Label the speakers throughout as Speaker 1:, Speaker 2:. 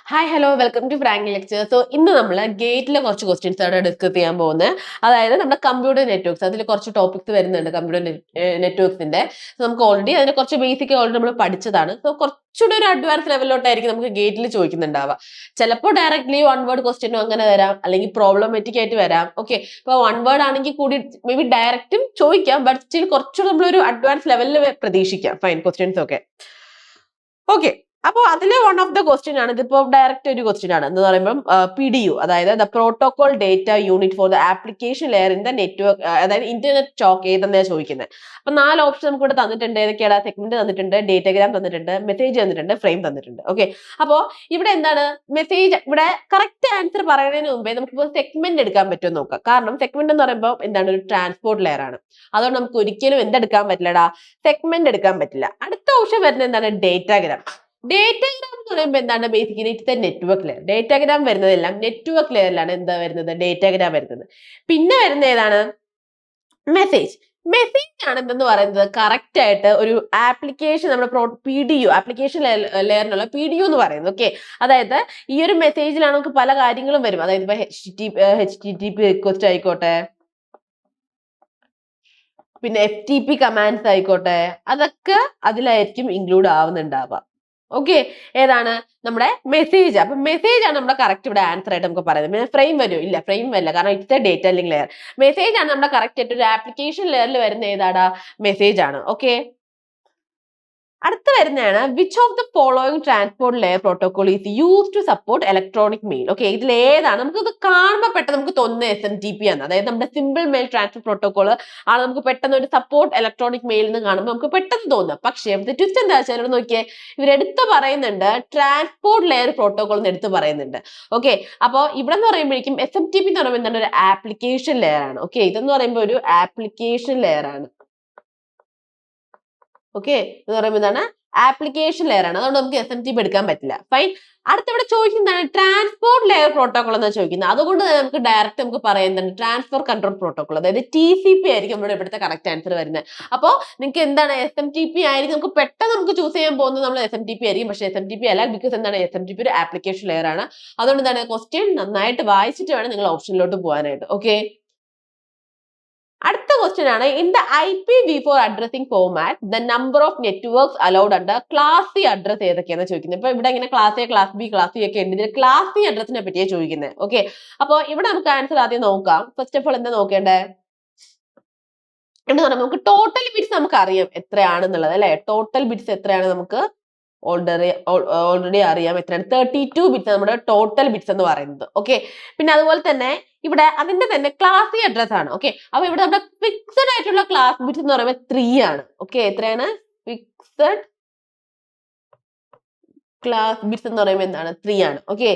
Speaker 1: Hi hello welcome to Frank lecture. So ഇന്ന് നമ്മൾ ഗേറ്റിലെ കുറച്ച് ക്വസ്റ്റ്യൻസ് ആണ് ഡിസ്കസ് ചെയ്യാൻ പോകുന്നത്. അതായത് നമ്മുടെ കമ്പ്യൂട്ടർ നെറ്റ്വർക്ക്സ്, അതിൽ കുറച്ച് ടോപ്പിക്സ് വരുന്നുണ്ട് കമ്പ്യൂട്ടർ നെറ്റ്വർക്സിന്റെ. നമുക്ക് ഓൾറെഡി അതിനെ കുറച്ച് ബേസിക് ഓൾറെഡി നമ്മൾ പഠിച്ചതാണ്. സോ കുറച്ചുകൂടി ഒരു അഡ്വാൻസ് ലെവലിലോട്ടായിരിക്കും നമുക്ക് ഗേറ്റിൽ ചോദിക്കുന്നുണ്ടാവുക. ചിലപ്പോൾ ഡയറക്ട്ലി വൺ വേർഡ് ക്വസ്റ്റ്യനോ അങ്ങനെ വരാം, അല്ലെങ്കിൽ പ്രോബ്ലമാറ്റിക് ആയിട്ട് വരാം. ഓക്കെ, ഇപ്പോൾ വൺ വേർഡ് ആണെങ്കിൽ കൂടി മേ ബി ഡയറക്റ്റും ചോദിക്കാം, ബട്ട് സ്റ്റിൽ കുറച്ചുകൂടി നമ്മളൊരു അഡ്വാൻസ് ലെവലിൽ പ്രതീക്ഷിക്കാം ഫൈൻ ക്വസ്റ്റ്യൻസ് ഒക്കെ. ഓക്കെ, അപ്പോൾ അതിലെ വൺ ഓഫ് ദ ക്വസ്റ്റ്യൻ ആണ്, ഇതിപ്പോ ഡയറക്റ്റ് ഒരു ക്വസ്റ്റ്യൻ ആണ് എന്ന് പറയുമ്പോൾ PDU, അതായത് the protocol data unit for the application layer in the network, അതായത് ഇന്റർനെറ്റ് സ്റ്റോക്ക് ഏതെന്നാണ് ചോദിക്കുന്നത്. അപ്പൊ 4 ഓപ്ഷൻ നമുക്ക് ഇവിടെ തന്നിട്ടുണ്ട്. ഏതൊക്കെയാണ്? സെഗ്മെന്റ് തന്നിട്ടുണ്ട്, ഡേറ്റാഗ്രാം തന്നിട്ടുണ്ട്, മെസ്സേജ് തന്നിട്ടുണ്ട്, ഫ്രെയിം തന്നിട്ടുണ്ട്. ഓക്കെ, അപ്പോ ഇവിടെ എന്താണ് മെസ്സേജ്? ഇവിടെ കറക്റ്റ് ആൻസർ പറയുന്നതിന് മുമ്പേ നമുക്കിപ്പോൾ സെഗ്മെന്റ് എടുക്കാൻ പറ്റുമോ നോക്കാം. കാരണം സെഗ്മെന്റ് എന്ന് പറയുമ്പോൾ എന്താണ്, ഒരു ട്രാൻസ്പോർട്ട് ലെയർ ആണ്. അതുകൊണ്ട് നമുക്ക് ഒരിക്കലും എന്തെടുക്കാൻ പറ്റില്ലടാ, സെഗ്മെന്റ് എടുക്കാൻ പറ്റില്ല. അടുത്ത ഓപ്ഷൻ വരുന്നത് എന്താണ്, ഡേറ്റാഗ്രാം. ഡേറ്റാഗ്രാം എന്ന് പറയുമ്പോൾ എന്താണ്, basically it's a network layer. Datagram വരുന്നതെല്ലാം നെറ്റ്വർക്ക് ലെയറിലാണ് എന്താ വരുന്നത്, ഡേറ്റാഗ്രാം വരുന്നത്. പിന്നെ വരുന്ന ഏതാണ്, മെസ്സേജ്. മെസ്സേജ് ആണ് എന്തെന്ന് പറയുന്നത് കറക്റ്റ് ആയിട്ട് ഒരു ആപ്ലിക്കേഷൻ, നമ്മുടെ PDU ആപ്ലിക്കേഷൻ ലെയറിനുള്ള PDU എന്ന് പറയുന്നത്. ഓക്കെ, അതായത് ഈ ഒരു മെസ്സേജിലാണ് നമുക്ക് പല കാര്യങ്ങളും വരും. അതായത് ഇപ്പൊ HTTP റിക്വസ്റ്റ് ആയിക്കോട്ടെ, പിന്നെ FTP കമാൻഡ്സ് ആയിക്കോട്ടെ, അതൊക്കെ അതിലായിരിക്കും ഇൻക്ലൂഡ് ആവുന്നുണ്ടാവുക. ഓക്കെ, ഏതാണ് നമ്മുടെ മെസ്സേജ്. അപ്പൊ മെസ്സേജ് ആണ് നമ്മുടെ കറക്റ്റ് ഇവിടെ ആൻസർ ആയിട്ട് നമുക്ക് പറയുന്നത്. പിന്നെ ഫ്രെയിം വരും? ഇല്ല, ഫ്രെയിം വരില്ല, കാരണം it's A data link layer. Message ആണ് നമ്മുടെ കറക്റ്റ് ആയിട്ട് ഒരു ആപ്ലിക്കേഷൻ ലെയറിൽ വരുന്ന ഏതാടാ, മെസ്സേജ് ആണ്. ഓക്കെ, അടുത്ത വരുന്നതാണ് which of the following transport layer protocol is use to support electronic mail. Okay, ഇതിൽ ഏതാണ്? നമുക്ക് ഇത് കാണുമ്പോൾ പെട്ടെന്ന് നമുക്ക് തോന്നുന്ന SMTP ആണ്. അതായത് നമ്മുടെ സിമ്പിൾ മെയിൽ ട്രാൻസ്ഫർ പ്രോട്ടോകോൾ ആണ് നമുക്ക് പെട്ടെന്ന് ഒരു സപ്പോർട്ട് ഇലക്ട്രോണിക് മെയിൽ എന്ന് കാണുമ്പോൾ നമുക്ക് പെട്ടെന്ന് തോന്നുക. പക്ഷേ ട്വിസ്റ്റ് എന്താ വെച്ചാൽ ഇവിടെ നോക്കിയേ, ഇവരെടുത്ത് പറയുന്നുണ്ട് ട്രാൻസ്പോർട്ട് ലെയർ പ്രോട്ടോകോൾ എന്ന് എടുത്ത് പറയുന്നുണ്ട്. ഓക്കെ, അപ്പോൾ ഇവിടെ എന്ന് പറയുമ്പോഴേക്കും SMTP എന്ന് പറയുമ്പോൾ എന്താണ്, ഒരു ആപ്ലിക്കേഷൻ ലെയർ ആണ്. ഓക്കെ, ഇതെന്ന് പറയുമ്പോൾ ഒരു ആപ്ലിക്കേഷൻ ലെയർ ആണ്. ഓക്കെ, എന്ന് പറയുമ്പോൾ എന്താണ്, ആപ്ലിക്കേഷൻ ലെയർ ആണ്. അതുകൊണ്ട് നമുക്ക് SMTP എടുക്കാൻ പറ്റില്ല. ഫൈൻ. അടുത്തിവിടെ ചോദിക്കുന്നതാണ് ട്രാൻസ്പോർട്ട് ലെയർ പ്രോട്ടോകോൾ എന്നാണ് ചോദിക്കുന്നത്. അതുകൊണ്ട് തന്നെ നമുക്ക് ഡയറക്റ്റ് നമുക്ക് പറയുന്നത് ട്രാൻസ്ഫർ കൺട്രോൾ പ്രോട്ടോകോൾ, അതായത് TCP ആയിരിക്കും നമ്മുടെ ഇവിടുത്തെ കറക്റ്റ് ആൻസർ വരുന്നത്. അപ്പോൾ നിങ്ങൾക്ക് എന്താണ്, SMTP ആയിരിക്കും നമുക്ക് പെട്ടെന്ന് നമുക്ക് ചൂസ് ചെയ്യാൻ പോകുന്നത് നമ്മൾ SMTP ആയിരിക്കും. പക്ഷേ SMTP അല്ല, ബിക്കോസ് എന്താണ്, SMTP ഒരു ആപ്ലിക്കേഷൻ ലെയർ ആണ്. അതുകൊണ്ട് എന്താണ്, ക്വസ്റ്റ്യൻ നന്നായിട്ട് വായിച്ചിട്ട് വേണം നിങ്ങൾ ഓപ്ഷനിലോട്ട് പോകാനായിട്ട്. ഓക്കെ, അടുത്ത ക്വസ്റ്റ്യൻ ആണ്, in the IPv4 addressing format the number of networks allowed under class C address ഏതൊക്കെയാണെന്ന് ചോദിക്കുന്നത്. ഇപ്പൊ ഇവിടെ ഇങ്ങനെ class A, class B, class C ഒക്കെ ഉണ്ട്. ഇതിൽ ക്ലാസ് സി അഡ്രസ്സിനെ പറ്റിയാണ് ചോദിക്കുന്നത്. ഓക്കെ, അപ്പോൾ ഇവിടെ നമുക്ക് ആൻസർ ആദ്യം നോക്കാം. ഫസ്റ്റ് ഓഫ് ഓൾ എന്താ നോക്കേണ്ടത് എന്ന് പറഞ്ഞാൽ നമുക്ക് ടോട്ടൽ ബിറ്റ്സ് നമുക്ക് അറിയാം എത്രയാണെന്നുള്ളത്, അല്ലെ? ടോട്ടൽ ബിറ്റ്സ് എത്രയാണ് നമുക്ക് ഓൾറെഡി അറിയാം. എത്രയാണ്? 32 ബിറ്റ്സ് നമ്മുടെ ടോട്ടൽ ബിറ്റ്സ് എന്ന് പറയുന്നത്. ഓക്കെ, പിന്നെ അതുപോലെ തന്നെ ഇവിടെ അതിന്റെ തന്നെ ക്ലാസ് സി അഡ്രസ് ആണ്. ഓക്കെ, അപ്പൊ ഇവിടെ നമ്മുടെ ഫിക്സഡ് ആയിട്ടുള്ള ക്ലാസ് ബിറ്റ്സ് എന്ന് പറയുമ്പോൾ 3 ആണ്. ഓക്കെ, എത്രയാണ്? ഫിക്സഡ് ക്ലാസ് ബിറ്റ്സ് എന്ന് പറയുമ്പോൾ എന്താണ്, 3 ആണ്. ഓക്കെ,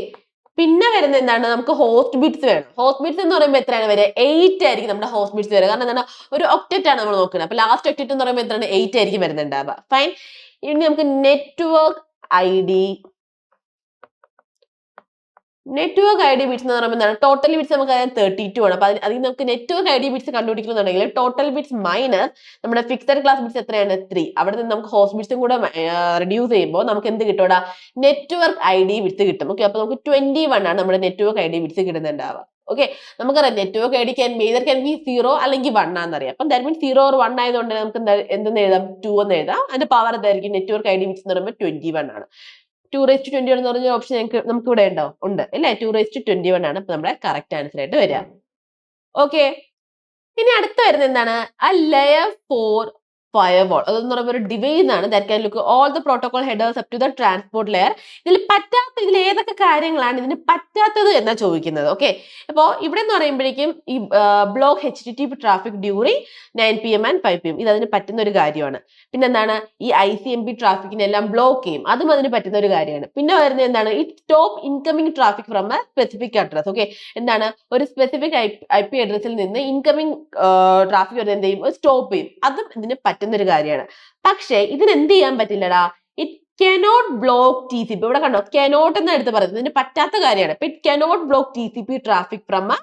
Speaker 1: പിന്നെ വരുന്നത് എന്താണ്, നമുക്ക് ഹോസ്റ്റ് ബിറ്റ്സ് വേണം. ഹോസ്റ്റ് ബിറ്റ്സ് എന്ന് പറയുമ്പോൾ എത്രയാണ് വരിക? 8 ആയിരിക്കും നമ്മുടെ ഹോസ്റ്റ് ബിറ്റ്സ് വരിക. കാരണം എന്താണ്, ഒരു ഒക്ടറ്റ് ആണ് നമ്മൾ നോക്കുന്നത്. അപ്പൊ ലാസ്റ്റ് ഒക്ടറ്റ് എന്ന് പറയുമ്പോൾ എത്രയാണ്? 8 ആയിരിക്കും വരുന്നുണ്ടാവുക. ഫൈൻ. ഇനി നമുക്ക് നെറ്റ്വർക്ക് ഐ ഡി ബിറ്റ്സ് എന്ന് പറയുമ്പോൾ എന്താണ്, ടോട്ടൽ ബിറ്റ്സ് നമുക്ക് അറിയാം 32 ആണ്. അപ്പൊ അതിൽ നമുക്ക് നെറ്റ്വർക്ക് ഐ ഡി ബിറ്റ്സ് കണ്ടുപിടിക്കണമെന്നുണ്ടെങ്കിൽ ടോട്ടൽ ബിറ്റ്സ് മൈനസ് നമ്മുടെ ഫിക്സഡ് ക്ലാസ് ബിറ്റ്സ് എത്രയാണ്? 3. അവിടെ നിന്ന് നമുക്ക് ഹോസ്റ്റ് ബിറ്റ്സും കൂടെ റിഡ്യൂസ് ചെയ്യുമ്പോൾ നമുക്ക് എന്ത് കിട്ടൂടാ, നെറ്റ്വർക്ക് ഐ ഡി ബിറ്റ്സ് കിട്ടും. ഓക്കെ, അപ്പൊ നമുക്ക് 21 ആണ് നമ്മുടെ നെറ്റ്വർക്ക് ഐ ഡി ബിറ്റ്സ് കിട്ടുന്നുണ്ടാവുക. ഓക്കെ, നമുക്കറിയാം network I D can be 0 അല്ലെങ്കിൽ 1 ആണെന്നറിയാം. അപ്പം ദാറ്റ് മീൻസ് 0 or 1 ആയതുകൊണ്ട് നമുക്ക് എന്തെന്ന് എഴുതാം, 2 എന്ന് എഴുതാം. അതിന്റെ പവർ എന്തായിരിക്കും, നെറ്റ്വർക്ക് ഐ ഡി ബിറ്റ്സ് എന്ന് പറയുമ്പോൾ 21 ആണ്. 2⁻21 എന്ന് പറഞ്ഞ ഓപ്ഷൻ നമുക്ക് ഇവിടെ ഉണ്ട് അല്ലേ? 2⁻21 ആണ് ഇപ്പൊ നമ്മുടെ കറക്റ്റ് ആൻസർ ആയിട്ട് വരിക. ഓക്കെ, ഇനി അടുത്ത വരുന്നത് എന്താണ്, ലെയർ 4 ഫയർവാൾ. അതെന്ന് പറയുമ്പോൾ ഒരു ഡിവൈസ് ആണ് that can look all the protocol headers up to the transport layer. ഇതിൽ ഏതൊക്കെ കാര്യങ്ങളാണ് ഇതിന് പറ്റാത്തത് എന്നാ ചോദിക്കുന്നത്. ഓക്കെ, അപ്പോൾ ഇവിടെ എന്ന് പറയുമ്പോഴേക്കും ഈ block HTTP traffic during 9 PM and 5 PM ഇത് അതിന് പറ്റുന്ന ഒരു കാര്യമാണ്. പിന്നെ എന്താണ്, ഈ ICMP ട്രാഫിക്കിനെല്ലാം ബ്ലോക്ക് ചെയ്യും, അതും അതിന് പറ്റുന്ന ഒരു കാര്യമാണ്. പിന്നെ വരുന്നത് എന്താണ്, ഈ stop incoming traffic from A specific address. Okay, എന്താണ്, ഒരു സ്പെസിഫിക് IP അഡ്രസ്സിൽ നിന്ന് ഇൻകമിംഗ് ട്രാഫിക് വരുന്നത് എന്ത് ചെയ്യും, സ്റ്റോപ്പ് ചെയ്യും. അതും ഇതിന് പറ്റുന്ന ഒരു കാര്യമാണ്. പക്ഷേ ഇതിന് എന്ത് ചെയ്യാൻ പറ്റില്ലടാ, ഇറ്റ് കനോട്ട് ബ്ലോക്ക് TCP. ഇവിടെ കണ്ടോ, കനോട്ട് എന്ന് എടുത്ത് പറയുന്നത് ഇതിന് പറ്റാത്ത കാര്യമാണ്. ഇപ്പൊ it cannot block TCP traffic from A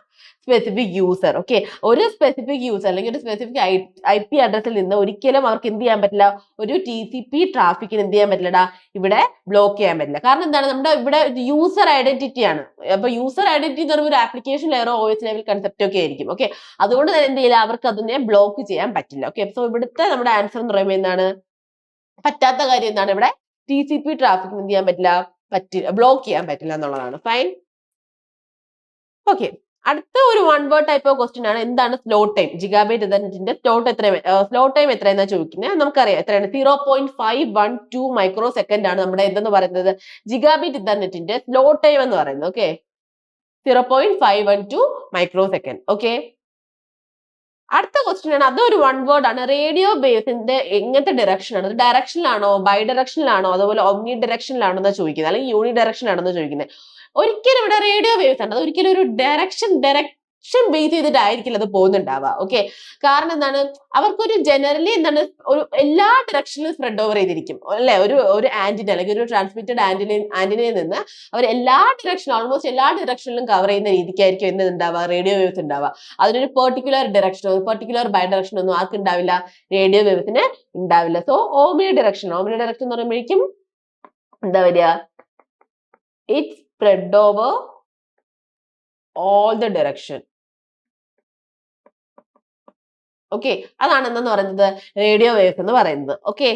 Speaker 1: specific user. Okay, ഒരു സ്പെസിഫിക് യൂസർ അല്ലെങ്കിൽ ഒരു സ്പെസിഫിക് IP അഡ്രസ്സിൽ നിന്ന് ഒരിക്കലും അവർക്ക് എന്ത് ചെയ്യാൻ പറ്റില്ല, ഒരു TCP ട്രാഫിക്കിന് എന്ത് ചെയ്യാൻ പറ്റില്ലടാ, ഇവിടെ ബ്ലോക്ക് ചെയ്യാൻ പറ്റില്ല. കാരണം എന്താണ്, നമ്മുടെ ഇവിടെ യൂസർ ഐഡന്റിറ്റി ആണ്. അപ്പൊ യൂസർ ഐഡന്റിറ്റി എന്ന് പറയുമ്പോൾ ഒരു ആപ്ലിക്കേഷൻ ലെയറോ OS ലെവൽ കൺസെപ്റ്റ് ഒക്കെ ആയിരിക്കും. ഓക്കെ, അതുകൊണ്ട് തന്നെ എന്ത് ചെയ്യില്ല, അവർക്ക് അതിനെ ബ്ലോക്ക് ചെയ്യാൻ പറ്റില്ല. ഓക്കെ, സോ ഇവിടുത്തെ നമ്മുടെ ആൻസർ എന്ന് പറയുമ്പോൾ എന്താണ്, പറ്റാത്ത കാര്യം എന്താണ്, ഇവിടെ TCP ട്രാഫിക് എന്ത് ചെയ്യാൻ പറ്റില്ല, ബ്ലോക്ക് ചെയ്യാൻ പറ്റില്ല എന്നുള്ളതാണ്. ഫൈൻ. ഓക്കെ, അടുത്ത ഒരു one word type of question ആണ്. എന്താണ് സ്ലോ ടൈം? ജിഗാബൈറ്റ് ഇന്റർനെറ്റിന്റെ സ്ലോ ടൈം എത്രയെന്നാ ചോദിക്കുന്നത്. നമുക്കറിയാം എത്രയാണ്, 0.512 മൈക്രോ സെക്കൻഡ് ആണ് നമ്മുടെ എന്തെന്ന് പറയുന്നത്, ജിഗാബൈറ്റ് ഇന്റർനെറ്റിന്റെ സ്ലോ ടൈം എന്ന് പറയുന്നത്. Okay, 0.512 micro second. ഓക്കെ, അടുത്ത ക്വസ്റ്റ്യൻ ആണ്, അതൊരു വൺ വേർഡ് ആണ്. റേഡിയോ വേവ്സിന്റെ എങ്ങനത്തെ ഡയറക്ഷൻ ആണ്, ഡയറക്ഷനിലാണോ, ബൈ ഡയറക്ഷനിലാണോ, അതുപോലെ ഒമ്നി ഡയറക്ഷനിലാണോ എന്നാ ചോദിക്കുന്നത്, അല്ലെങ്കിൽ യൂണി ഡയറക്ഷനിലാണോ എന്ന് ചോദിക്കുന്നത്. ഒരിക്കലും ഇവിടെ റേഡിയോ വേവ്സ് ആണ്, അത് ഒരിക്കലും ഒരു ഡയറക്ഷൻ ബേസ് ചെയ്തിട്ടായിരിക്കില്ല അത് പോകുന്നുണ്ടാവുക. ഓക്കെ, കാരണം എന്താണ്, അവർക്കൊരു ജനറലി എന്താണ്, ഒരു എല്ലാ ഡയറക്ഷനിലും സ്പ്രെഡ് ഓവർ ചെയ്തിരിക്കും അല്ലെ. ഒരു ആന്റിന അല്ലെങ്കിൽ ഒരു ട്രാൻസ്മിറ്റഡ് ആന്റിനയിൽ നിന്ന് അവർ എല്ലാ ഡയറക്ഷനും, ഓൾമോസ്റ്റ് എല്ലാ ഡയറക്ഷനിലും കവർ ചെയ്യുന്ന രീതിക്കായിരിക്കും എന്ത് ഉണ്ടാവുക, റേഡിയോ വേവ്സ് ഉണ്ടാവുക. അതിനൊരു പെർട്ടിക്കുലർ ഡയറക്ഷനോ പെർട്ടിക്കുലർ ബൈ ഡയറക്ഷനോ ഒന്നും ആർക്ക് ഉണ്ടാവില്ല, റേഡിയോ വേവ്സിന് ഉണ്ടാവില്ല. സോ ഓമിനി ഡയറക്ഷൻ എന്ന് പറയുമ്പോഴേക്കും എന്താ വരിക, it spread over all the direction. Okay, അതാണ് എന്തെന്ന് പറയുന്നത്, റേഡിയോ വേവ്സ് എന്ന് പറയുന്നത്. ഓക്കെ,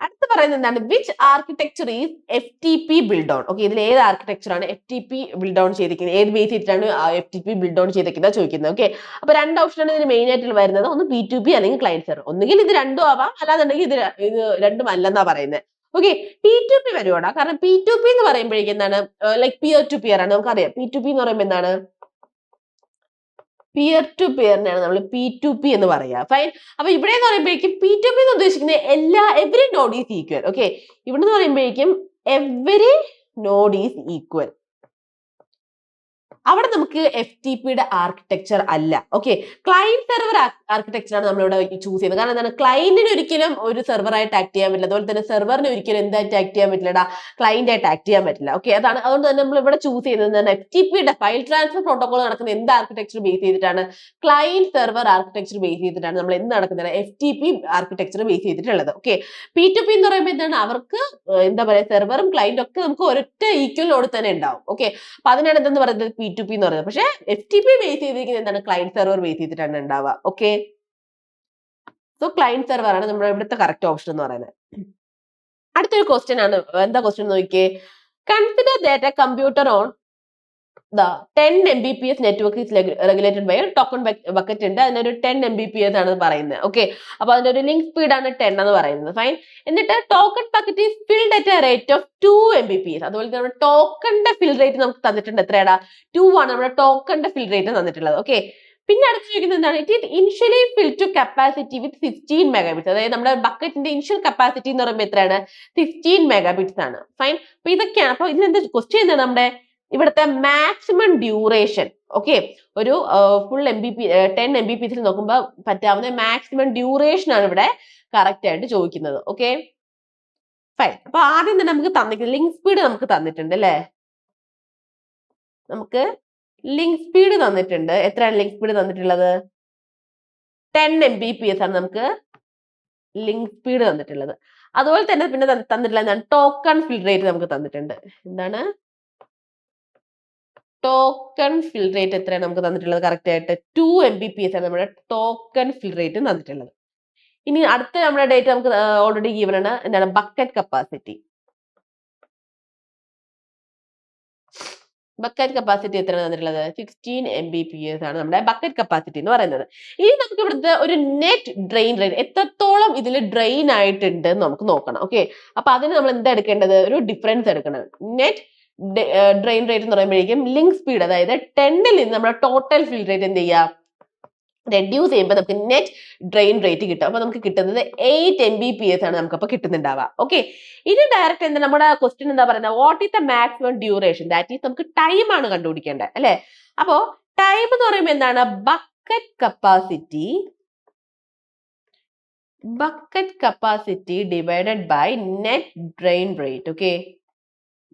Speaker 1: അടുത്ത് പറയുന്നത് എന്താണ്, which architecture is FTP build on. Okay, ഇതിൽ ഏത് ആർക്കിടെക്ചർ ആണ് FTP ബിൽഡ് ഓൺ ചെയ്തിരിക്കുന്നത്, ഏത് ബേസ് ചെയ്തിട്ടാണ് FTP ബിൽഡ് ഓൺ ചെയ്തിരിക്കുന്നത് ചോദിക്കുന്നത്. ഓക്കെ, അപ്പൊ രണ്ട് ഓപ്ഷനാണ് ഇതിന് മെയിൻ ആയിട്ട് വരുന്നത്, ഒന്ന് P2P അല്ലെങ്കിൽ ക്ലയന്റ് സെർവർ. ഒന്നുകിൽ ഇത് രണ്ടും ആവാം, അല്ലാന്നുണ്ടെങ്കിൽ ഇത് രണ്ടും അല്ലെന്നാ പറയുന്നത്. ഓക്കെ, P2P വരുവാണ്. കാരണം P2P എന്ന് പറയുമ്പോഴേക്കും എന്താണ്, ലൈക് പിയർ ടു പിയർ ആണ്. നമുക്കറിയാം P2P എന്ന് പറയുമ്പോൾ എന്താണ്, പിയർ ടു പിയറിനെയാണ് നമ്മൾ P2P എന്ന് പറയാ. ഫൈൻ. അപ്പൊ ഇവിടെ എന്ന് പറയുമ്പോഴേക്കും P2P എന്ന് ഉദ്ദേശിക്കുന്നത് every node is equal. Okay, ഇവിടെ എന്ന് പറയുമ്പോഴേക്കും എവറി നോഡ് ഈസ് ഈക്വൽ. അവിടെ നമുക്ക് FTPയുടെ ആർക്കിടെക്ചർ അല്ല. ഓക്കെ, ക്ലയന്റ് സെർവർ ആർക്കിടെക്ചർ ആണ് നമ്മളിവിടെ ചൂസ് ചെയ്യുന്നത്. കാരണം എന്താണ്, ക്ലയന്റിന് ഒരിക്കലും ഒരു സെർവറായിട്ട് ആക്ട് ചെയ്യാൻ പറ്റില്ല, അതുപോലെ തന്നെ സെർവറിന് ഒരിക്കലും എന്തായിട്ട് ആക്ട് ചെയ്യാൻ പറ്റില്ലടാ, ക്ലയന്റ് ആയിട്ട് ആക്ട് ചെയ്യാൻ പറ്റില്ല. ഓക്കെ, അതാണ് അതുകൊണ്ട് തന്നെ നമ്മൾ ഇവിടെ ചൂസ് ചെയ്യുന്നത് FTPയുടെ ഫയൽ ട്രാൻസ്ഫർ പ്രോട്ടോകോൾ നടക്കുന്ന എന്ത് ആർക്കിടെക്ചർ ബേസ് ചെയ്തിട്ടാണ്, ക്ലയന്റ് സെർവർ ആർക്കിടെക്ചർ ബേസ് ചെയ്തിട്ടാണ് നമ്മൾ എന്ത് നടക്കുന്നത്, FTP ആർക്കിടെക്ചർ ബേസ് ചെയ്തിട്ടുള്ളത്. ഓക്കെ, P2P എന്ന് പറയുമ്പോൾ എന്താണ്, അവർക്ക് എന്താ പറയുക, സെർവറും ക്ലയന്റും ഒക്കെ നമുക്ക് ഒരൊറ്റ ഈക്വൽ നോഡ് തന്നെ ഉണ്ടാവും. ഓക്കെ, അപ്പൊ അതിനാണ് എന്തെന്ന് പറയുന്നത് P2P എന്ന് പറയുന്നത്. പക്ഷേ FTP ബേസ് ചെയ്തിരിക്കുന്നത് എന്താണ്, ക്ലയന്റ് സെർവർ ബേസ് ചെയ്തിട്ടാണ് ഉണ്ടാവുക. ഓക്കെ, സോ ക്ലയന്റ് സെർവർ ആണ് നമ്മുടെ ഇവിടുത്തെ കറക്റ്റ് ഓപ്ഷൻ എന്ന് പറയുന്നത്. അടുത്തൊരു ക്വസ്റ്റ്യൻ ആണ്, എന്താ ക്വസ്റ്റ്യൻ നോക്കിയേ, consider that A computer on the 10 Mbps network is regulated by a token bucket ഉണ്ട്. അതിനൊരു 10 Mbps ആണ് പറയുന്നത്. ഓക്കെ, അപ്പൊ അതിന്റെ ഒരു ലിങ്ക് സ്പീഡ് ആണ് 10 എന്ന് പറയുന്നത്. ഫൈൻ. എന്നിട്ട് token bucket is filled at A rate of 2 Mbps. അതുപോലെ നമ്മുടെ ടോക്കണിന്റെ ഫിൽ റേറ്റ് നമുക്ക് തന്നിട്ടുണ്ട്. എത്രയാടാ, 2 ആണ് നമ്മുടെ ടോക്കണിന്റെ ഫിൽ റേറ്റ് തന്നിട്ടുള്ളത്. ഓക്കെ, പിന്നെ അടുത്ത് ചോദിക്കുന്നത് എന്താണ്, it is initially fill to capacity with 16 megabits. അതായത് നമ്മുടെ ബക്കറ്റിന്റെ ഇനിഷ്യൽ കപ്പാസിറ്റി എന്ന് പറയുമ്പോൾ എത്രയാണ്, 16 മെഗാബിറ്റ്സ് ആണ്. ഫൈൻ. അപ്പൊ ഇതൊക്കെയാണ്. അപ്പൊ ഇതിനെന്താ ക്വസ്റ്റ്യൻ എന്താണ്, നമ്മുടെ ഇവിടുത്തെ മാക്സിമം ഡ്യൂറേഷൻ. ഓക്കെ, ഒരു ഫുൾ 10 Mbps നോക്കുമ്പോൾ പറ്റാവുന്ന മാക്സിമം ഡ്യൂറേഷൻ ആണ് ഇവിടെ കറക്റ്റ് ആയിട്ട് ചോദിക്കുന്നത്. Okay, fine. അപ്പൊ ആദ്യം തന്നെ നമുക്ക് തന്നിട്ടുണ്ട് ലിങ്ക് സ്പീഡ് നമുക്ക് തന്നിട്ടുണ്ട് അല്ലേ, നമുക്ക് ലിങ്ക് സ്പീഡ് തന്നിട്ടുണ്ട്. എത്രയാണ് ലിങ്ക് സ്പീഡ് തന്നിട്ടുള്ളത്, 10 Mbps ആണ് നമുക്ക് ലിങ്ക് സ്പീഡ് തന്നിട്ടുള്ളത്. അതുപോലെ തന്നെ പിന്നെ തന്നിട്ടുള്ള എന്താണ്, ടോക്കൺ ഫിൽ റേറ്റ് നമുക്ക് തന്നിട്ടുണ്ട്. എന്താണ് ടോക്കൺ ഫിൽ റേറ്റ് എത്രയാണ് നമുക്ക് തന്നിട്ടുള്ളത്, കറക്റ്റ് ആയിട്ട് 2 Mbps ആണ് നമ്മുടെ ടോക്കൺ ഫിൽ റേറ്റ് തന്നിട്ടുള്ളത്. ഇനി അടുത്ത നമ്മുടെ ഡേറ്റ് നമുക്ക് ഓൾറെഡി ഗീവൻ ആണ്, എന്താണ് ബക്കറ്റ് കപ്പാസിറ്റി. ബക്കറ്റ് കപ്പാസിറ്റി എത്രയാണ് തന്നിട്ടുള്ളത്, 16 Mbps ആണ് നമ്മുടെ ബക്കറ്റ് കപ്പാസിറ്റി എന്ന് പറയുന്നത്. ഇനി നമുക്ക് ഇവിടുത്തെ ഒരു നെറ്റ് ഡ്രെയിൻ റേറ്റ് എത്രത്തോളം ഇതിൽ ഡ്രെയിൻ ആയിട്ടുണ്ട് എന്ന് നമുക്ക് നോക്കണം. ഓക്കെ, അപ്പൊ അതിന് നമ്മൾ എന്താ എടുക്കേണ്ടത്, ഒരു ഡിഫറൻസ് എടുക്കണം. നെറ്റ് ഡ്രെയിൻ റേറ്റ് എന്ന് പറയുമ്പോഴേക്കും ലിങ്ക് സ്പീഡ്, അതായത് 10ൽ നിന്ന് നമ്മുടെ ടോട്ടൽ ഫിൽ റേറ്റ് എന്ത് ചെയ്യാം, റെഡ്യൂസ് ചെയ്യുമ്പോൾ നമുക്ക് നെറ്റ് ഡ്രെയിൻ റേറ്റ് കിട്ടും. അപ്പൊ നമുക്ക് കിട്ടുന്നത് 8 Mbps ആണ് നമുക്ക് അപ്പൊ കിട്ടുന്നുണ്ടാവുക. ഓക്കെ, ഇനി ഡയറക്റ്റ് എന്താ നമ്മുടെ ക്വസ്റ്റ്യൻ എന്താ പറയുന്നത്, what is the maximum duration, that is നമുക്ക് ടൈം ആണ് കണ്ടുപിടിക്കേണ്ടത് അല്ലെ. അപ്പോ ടൈം എന്ന് പറയുമ്പോൾ എന്താണ്, bucket capacity bucket capacity divided by net drain rate. Okay,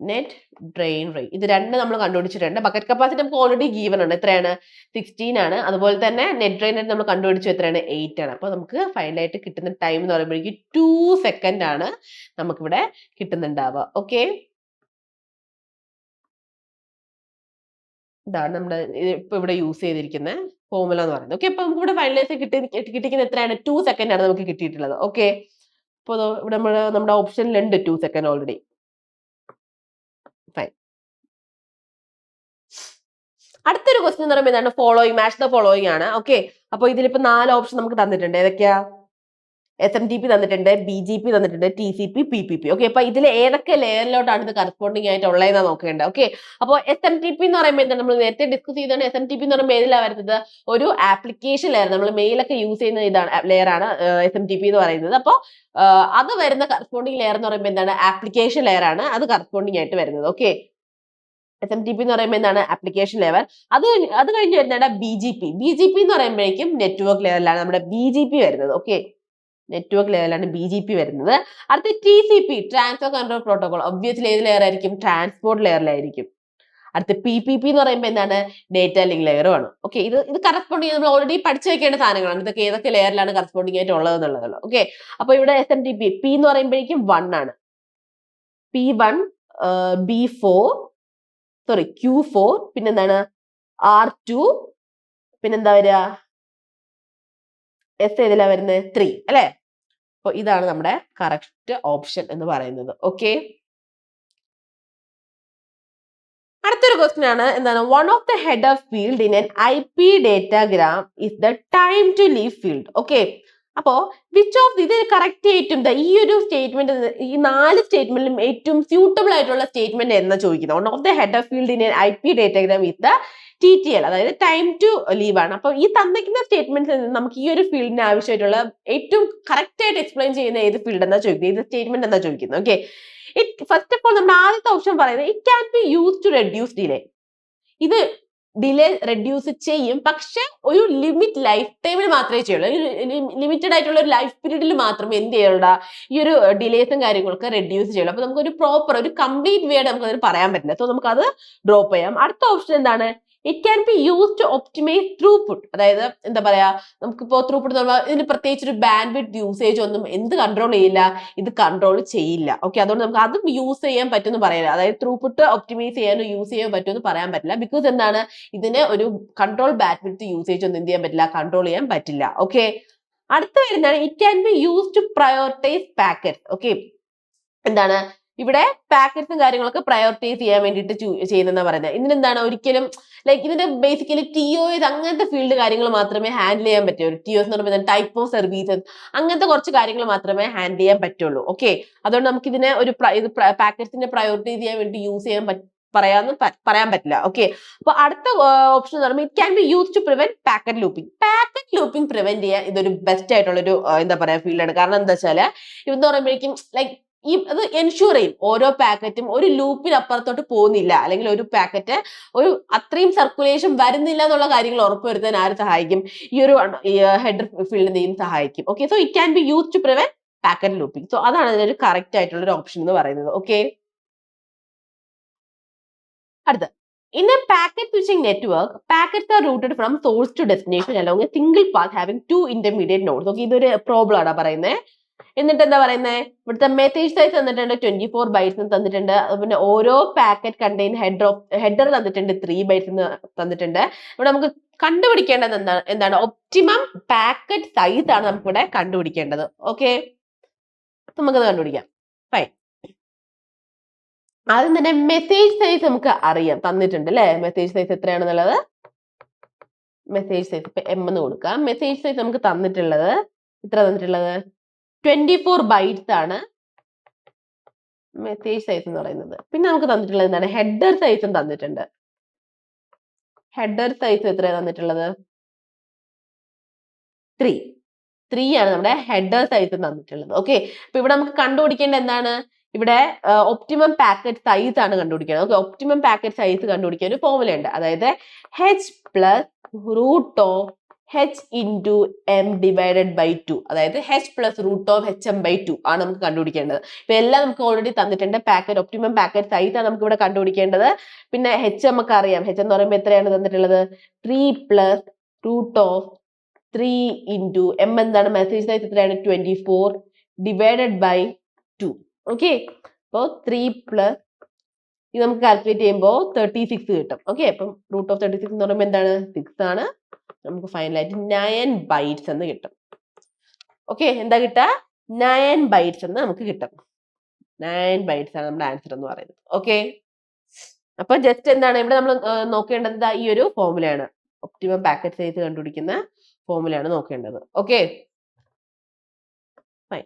Speaker 1: net drain rate, ഇത് രണ്ട് നമ്മൾ കണ്ടുപിടിച്ചിട്ടുണ്ട്. ബക്കറ്റ് കപ്പാസിറ്റി നമുക്ക് ഓൾറെഡി ഗീവൻ ഉണ്ട്, എത്രയാണ് 16 ആണ്. അതുപോലെ തന്നെ നെറ്റ് ഡ്രെയിൻ റേറ്റ് നമ്മൾ കണ്ടുപിടിച്ചു, എത്രയാണ് 8 ആണ്. അപ്പൊ നമുക്ക് ഫൈനലായിട്ട് കിട്ടുന്ന ടൈം എന്ന് പറയുമ്പോഴേക്കും 2 സെക്കൻഡ് ആണ് നമുക്കിവിടെ കിട്ടുന്നുണ്ടാവുക. ഓക്കെ, ഇതാണ് നമ്മുടെ ഇപ്പൊ ഇവിടെ യൂസ് ചെയ്തിരിക്കുന്ന ഫോർമുല എന്ന് പറയുന്നത്. ഓക്കെ, അപ്പൊ നമുക്ക് ഇവിടെ ഫൈനലൈസ് കിട്ടിയിരിക്കുന്നത് എത്രയാണ്, 2 സെക്കൻഡ് ആണ് നമുക്ക് കിട്ടിയിട്ടുള്ളത്. ഓക്കെ, അപ്പോൾ ഇവിടെ നമ്മുടെ ഓപ്ഷനിലുണ്ട് 2 സെക്കൻഡ് ഓൾറെഡി. ഫൈൻ. അടുത്തൊരു ക്വസ്റ്റ്യൻ എന്ന് പറയുമ്പോൾ എന്താണ്, ഫോളോയിങ്, മാച്ച് ദ ഫോളോയിങ് ആണ്. ഓക്കെ, അപ്പൊ ഇതിലിപ്പോ 4 ഓപ്ഷൻ നമുക്ക് തന്നിട്ടുണ്ട്. ഏതൊക്കെയാ, SMTP തന്നിട്ടുണ്ട്, BGP തന്നിട്ടുണ്ട്, TCP, PPP. ഓക്കെ, അപ്പൊ ഇതിൽ ഏതൊക്കെ ലെയറിലോട്ടാണ് ഇത് കറസ്പോണ്ടിങ് ആയിട്ട് ഉള്ളതെന്നാണ് നോക്കേണ്ടത്. ഓക്കെ, അപ്പോൾ SMTP എന്ന് പറയുമ്പോൾ എന്താണ്, നമ്മൾ നേരത്തെ ഡിസ്കസ് ചെയ്താണ്. SMTP എന്ന് പറയുമ്പോൾ ഏതിലാണ് വരുന്നത്, ഒരു ആപ്ലിക്കേഷൻ ലെയർ, നമ്മൾ മെയിലൊക്കെ യൂസ് ചെയ്യുന്ന ഇതാണ് ലെയർ ആണ് SMTP എന്ന് പറയുന്നത്. അപ്പോൾ അത് വരുന്ന കറസ്പോണ്ടിങ് ലെയർ എന്ന് പറയുമ്പോൾ എന്താണ്, ആപ്ലിക്കേഷൻ ലെയർ ആണ് അത് കറസ്പോണ്ടിങ് ആയിട്ട് വരുന്നത്. ഓക്കെ, SMTP എന്ന് പറയുമ്പോൾ എന്താണ്, ആപ്ലിക്കേഷൻ ലെവൽ. അത് കഴിഞ്ഞ് വരുന്നതാണ് BGP. BGP എന്ന് പറയുമ്പോഴേക്കും നെറ്റ്വർക്ക് ലെവലിലാണ് നമ്മുടെ BGP വരുന്നത്. ഓക്കെ, നെറ്റ്വർക്ക് ലെവലാണ് BGP വരുന്നത്. അടുത്ത TCP, transfer control protocol. Obviously ഏത് ലെയർ ആയിരിക്കും, ട്രാൻസ്പോർട്ട് ലെയറിലായിരിക്കും. അടുത്ത PPP എന്ന് പറയുമ്പോൾ എന്താണ്, ഡേറ്റ ലിങ്ക് ലെയറും ആണ്. ഓക്കെ, ഇത് കറസ്പോണ്ടിങ് നമ്മൾ ഓൾറെഡി പഠിച്ചു വെക്കേണ്ട സാധനങ്ങളാണ്. ഇതൊക്കെ ഏതൊക്കെ ലെയറിലാണ് കറസ്പോണ്ടിങ് ആയിട്ട് ഉള്ളത് എന്നുള്ളതല്ലോ. ഓക്കെ, അപ്പൊ ഇവിടെ SMTP P എന്ന് പറയുമ്പോഴേക്കും 1 ആണ്. P1, B4, സോറി Q4, പിന്നെന്താണ് R2, പിന്നെന്താ വരിക, S ഏതിലാ വരുന്നത്, 3 അല്ലെ. അപ്പൊ ഇതാണ് നമ്മുടെ കറക്റ്റ് ഓപ്ഷൻ എന്ന് പറയുന്നത്. ഓക്കെ, അടുത്തൊരു ക്വസ്റ്റ്യൻ ആണ്, എന്താണ്, one of the header field in an IP datagram is the time to leave field. Okay, അപ്പോ വിച്ച് ഓഫ് ഇത് കറക്റ്റ് ആയിട്ടും ഈ ഒരു സ്റ്റേറ്റ്മെന്റ്, ഈ 4 സ്റ്റേറ്റ്മെന്റിലും ഏറ്റവും സ്യൂട്ടബിൾ ആയിട്ടുള്ള സ്റ്റേറ്റ്മെന്റ് എന്നാ ചോദിക്കുന്നത്. One of the header field in an IP datagram is the TTL, അതായത് ടൈം ടു ലീവ് ആണ്. അപ്പൊ ഈ തന്നിക്കുന്ന സ്റ്റേറ്റ്മെന്റ്സ് നമുക്ക് ഈ ഒരു ഫീൽഡിന് ആവശ്യമായിട്ടുള്ള ഏറ്റവും കറക്റ്റ് ആയിട്ട് എക്സ്പ്ലെയിൻ ചെയ്യുന്ന ഏത് ഫീൽഡ് എന്നാ ചോദിക്കുന്നത്, ഏത് സ്റ്റേറ്റ്മെന്റ് എന്നാ ചോദിക്കുന്നത്. ഓക്കെ, ഫസ്റ്റ് ഓഫ് ഓൾ നമ്മുടെ ആദ്യത്തെ ഓപ്ഷൻ പറയുന്നത് it can be use to reduce delay. ഇത് ഡിലേ റെഡ്യൂസ് ചെയ്യും, പക്ഷെ ഒരു ലിമിറ്റ് ലൈഫ് ടൈമിൽ മാത്രമേ ചെയ്യുള്ളൂ. ലിമിറ്റഡ് ആയിട്ടുള്ള ഒരു ലൈഫ് പീരീഡിൽ മാത്രമേ എന്ത് ചെയ്യുള്ളൂ, ഈ ഒരു ഡിലേസും കാര്യങ്ങളൊക്കെ റെഡ്യൂസ് ചെയ്യുള്ളൂ. അപ്പൊ നമുക്കൊരു പ്രോപ്പർ ഒരു കംപ്ലീറ്റ് വേർഡ് നമുക്ക് അതിന് പറയാൻ പറ്റില്ല. സോ നമുക്ക് അത് ഡ്രോപ്പ് ചെയ്യാം. അടുത്ത ഓപ്ഷൻ എന്താണ്, it can be use to optimize throughput. അതായത് എന്താ പറയാ, നമുക്കിപ്പോ ത്രൂപുട്ട് എന്ന് പറഞ്ഞാൽ ഇതിന് പ്രത്യേകിച്ച് ഒരു ബാൻഡ്വിഡ്ത്ത് യൂസേജ് ഒന്നും എന്ത് കൺട്രോൾ ചെയ്യില്ല, ഇത് കൺട്രോൾ ചെയ്യില്ല. ഓക്കെ, അതുകൊണ്ട് നമുക്ക് അതും യൂസ് ചെയ്യാൻ പറ്റുമെന്ന് പറയാം. അതായത് ത്രൂപുട്ട് ഒപ്റ്റിമൈസ് ചെയ്യാനോ യൂസ് ചെയ്യാൻ പറ്റുമെന്ന് പറയാൻ പറ്റില്ല. ബിക്കോസ് എന്താണ്, ഇതിന് ഒരു കൺട്രോൾ ബാൻഡ്വിഡ്ത്ത് യൂസേജ് ഒന്നും എന്ത് ചെയ്യാൻ പറ്റില്ല, കൺട്രോൾ ചെയ്യാൻ പറ്റില്ല. ഓക്കെ, അടുത്ത വരുന്നതാണ് it can be use to prioritize packet. Okay, എന്താണ്, ഇവിടെ പാക്കറ്റ്സും കാര്യങ്ങളൊക്കെ പ്രയോറിറ്റൈസ് ചെയ്യാൻ വേണ്ടിയിട്ട് ചെയ്യുന്നതെന്ന് പറയുന്നത്. ഇതിനെന്താണ്, ഒരിക്കലും ലൈക്ക് ഇതിന്റെ ബേസിക്കലി TOS അങ്ങനത്തെ ഫീൽഡ് കാര്യങ്ങൾ മാത്രമേ ഹാൻഡിൽ ചെയ്യാൻ പറ്റുള്ളൂ. TOS എന്ന് പറയുന്നത് ടൈപ്പ് ഓഫ് സർവീസസ്, അങ്ങനത്തെ കുറച്ച് കാര്യങ്ങൾ മാത്രമേ ഹാൻഡിൽ ചെയ്യാൻ പറ്റുള്ളൂ. ഓക്കെ, അതുകൊണ്ട് നമുക്ക് ഇതിനെ ഒരു പാക്കറ്റ്സിനെ പ്രയോറിറ്റൈസ് ചെയ്യാൻ വേണ്ടി യൂസ് ചെയ്യാൻ പറയാൻ പറ്റില്ല. ഓക്കെ, അപ്പൊ അടുത്ത ഓപ്ഷൻ എന്ന് പറയുമ്പോൾ it can be use to prevent packet looping. Packet looping prevent ചെയ്യാൻ ഇതൊരു ബെസ്റ്റ് ആയിട്ടുള്ള ഒരു എന്താ പറയാ ഫീൽഡാണ്. കാരണം എന്താ വെച്ചാല് ഇതെന്ന് പറയുമ്പോഴേക്കും ലൈക്ക് അത് എൻഷുർ ചെയ്യും ഓരോ പാക്കറ്റും ഒരു ലൂപ്പിനപ്പുറത്തോട്ട് പോകുന്നില്ല, അല്ലെങ്കിൽ ഒരു പാക്കറ്റ് ഒരു അത്രയും സർക്കുലേഷൻ വരുന്നില്ല എന്നുള്ള കാര്യങ്ങൾ ഉറപ്പുവരുത്താൻ ആര് സഹായിക്കും, ഈ ഒരു ഹെഡർ ഫീൽഡിനെയും സഹായിക്കും. Okay, so it can be use to prevent packet looping. So അതാണ് അതിനൊരു കറക്റ്റ് ആയിട്ടുള്ള ഒരു ഓപ്ഷൻ എന്ന് പറയുന്നത്. ഓക്കെ, അടുത്ത in a packet switching network, packets are routed from source to destination along a single path having 2 intermediate nodes. Okay, ഇതൊരു problem ആണ് പറയുന്നത്. എന്നിട്ട് എന്താ പറയുന്നത്, ഇവിടുത്തെ മെസ്സേജ് സൈസ് തന്നിട്ടുണ്ട് 24 ബൈറ്റ്സ് തന്നിട്ടുണ്ട്. പിന്നെ ഓരോ പാക്കറ്റ് കണ്ടെയ്ൻ ഹെഡർ തന്നിട്ടുണ്ട് 3 ബൈറ്റ്സ് തന്നിട്ടുണ്ട്. ഇവിടെ നമുക്ക് കണ്ടുപിടിക്കേണ്ടത് എന്താണ് ഒപ്റ്റിമം പാക്കറ്റ് സൈസ് ആണ് നമുക്കിവിടെ കണ്ടുപിടിക്കേണ്ടത്. ഓക്കെ, നമുക്കത് കണ്ടുപിടിക്കാം. ഫൈൻ. ആദ്യം തന്നെ മെസ്സേജ് സൈസ് നമുക്ക് അറിയാം, തന്നിട്ടുണ്ട് അല്ലെ. മെസ്സേജ് സൈസ് എത്രയാണെന്നുള്ളത്, മെസ്സേജ് സൈസ് ഇപ്പൊ M എന്ന് കൊടുക്കാം. മെസ്സേജ് സൈസ് നമുക്ക് തന്നിട്ടുള്ളത് ഇത്ര തന്നിട്ടുള്ളത് 24 ബൈറ്റ്സ് ആണ് മെസ്സേജ് സൈസ് എന്ന് പറയുന്നത്. പിന്നെ നമുക്ക് തന്നിട്ടുള്ളത് എന്താണ്, ഹെഡർ സൈസും തന്നിട്ടുണ്ട്. ഹെഡർ സൈസ് എത്രയാണ് തന്നിട്ടുള്ളത്, 3 ആണ് നമ്മുടെ ഹെഡർ സൈസ് തന്നിട്ടുള്ളത്. ഓക്കെ, അപ്പൊ ഇവിടെ നമുക്ക് കണ്ടുപിടിക്കേണ്ട എന്താണ്, ഇവിടെ ഒപ്റ്റിമം പാക്കറ്റ് സൈസ് ആണ് കണ്ടുപിടിക്കുന്നത്. ഓക്കെ, ഒപ്റ്റിമം പാക്കറ്റ് സൈസ് കണ്ടുപിടിക്കാൻ ഒരു ഫോർമുല ഉണ്ട്. അതായത് H + √of h into m divided by 2. അതായത് h plus root of hm by 2 ആണ് നമുക്ക് കണ്ടുപിടിക്കേണ്ടത്. ഇപ്പൊ എല്ലാം നമുക്ക് ഓൾറെഡി തന്നിട്ടുണ്ട്. പാക്കറ്റ് ഒപ്റ്റിമം പാക്കറ്റ് സൈസ് ആണ് നമുക്ക് ഇവിടെ കണ്ടുപിടിക്കേണ്ടത്. പിന്നെ h നമുക്ക് അറിയാം. h എന്ന് പറയുമ്പോൾ എത്രയാണ് തന്നിട്ടുള്ളത്? 3 plus root of 3 into m എന്താണ്? മെസ്സേജ് സൈസ് എത്രയാണ്? 24 divided by 2. ഓക്കെ, അപ്പോൾ 3 plus ഇത് നമുക്ക് കാൽക്കുലേറ്റ് ചെയ്യുമ്പോൾ 36 കിട്ടും. ഓക്കെ, അപ്പം റൂട്ട് ഓഫ് 36 എന്ന് പറയുമ്പോൾ എന്താണ്? 6 ആണ്. നമുക്ക് ഫൈനലായിട്ട് 9 ബൈറ്റ്സ് എന്ന് കിട്ടും. ഓക്കെ, എന്താ കിട്ടുക? 9 ബൈറ്റ്സ് എന്ന് നമുക്ക് കിട്ടും. 9 ബൈറ്റ്സ് ആണ് നമ്മുടെ ആൻസർ എന്ന് പറയുന്നത്. ഓക്കെ, അപ്പൊ ജസ്റ്റ് എന്താണ് ഇവിടെ നമ്മൾ നോക്കേണ്ടത്? ഈ ഒരു ഫോർമുലയാണ്, ഒപ്റ്റിമം പാക്കറ്റ് സൈസ് കണ്ടുപിടിക്കുന്ന ഫോർമുലയാണ് നോക്കേണ്ടത്. Okay, fine.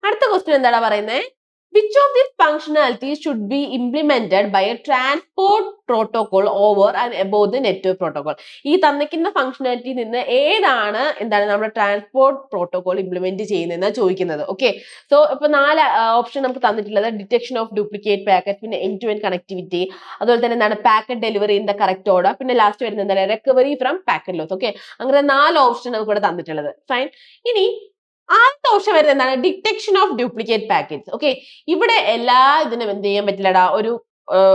Speaker 1: അടുത്ത ക്വസ്റ്റ്യൻ എന്താണ് പറയുന്നത്? Which of these functionalities should be implemented by a transport protocol over and above the network protocol? ഈ തന്നിക്കുന്ന ഫംഗ്ഷനാലിറ്റിയിൽ നിന്ന് ഏതാണ് എന്താണ് നമ്മുടെ ട്രാൻസ്പോർട്ട് പ്രോട്ടോകോൾ ഇംപ്ലിമെന്റ് ചെയ്യുന്നതെന്നാണ് ചോദിക്കുന്നത്. ഓക്കെ, സോ ഇപ്പൊ 4 ഓപ്ഷൻ നമുക്ക് തന്നിട്ടുള്ളത്: ഡിറ്റക്ഷൻ ഓഫ് ഡ്യൂപ്ലിക്കേറ്റ് പാക്കറ്റ്, പിന്നെ എൻഡ് ടു എൻഡ് കണക്ടിവിറ്റി, അതുപോലെ തന്നെ എന്താണ് packet delivery in the correct order, പിന്നെ ലാസ്റ്റ് വരുന്നത് എന്താണ്? Recovery from packet loss. Okay, അങ്ങനെ 4 ഓപ്ഷൻ നമുക്ക് ഇവിടെ തന്നിട്ടുള്ളത്. ഫൈൻ. ഇനി ആദ്യത്തെ ഓപ്ഷൻ വരുന്നത് എന്താണ്? Detection of duplicate packets. Okay, ഇവിടെ എല്ലാ ഇതിനും എന്ത് ചെയ്യാൻ പറ്റില്ലടാ, ഒരു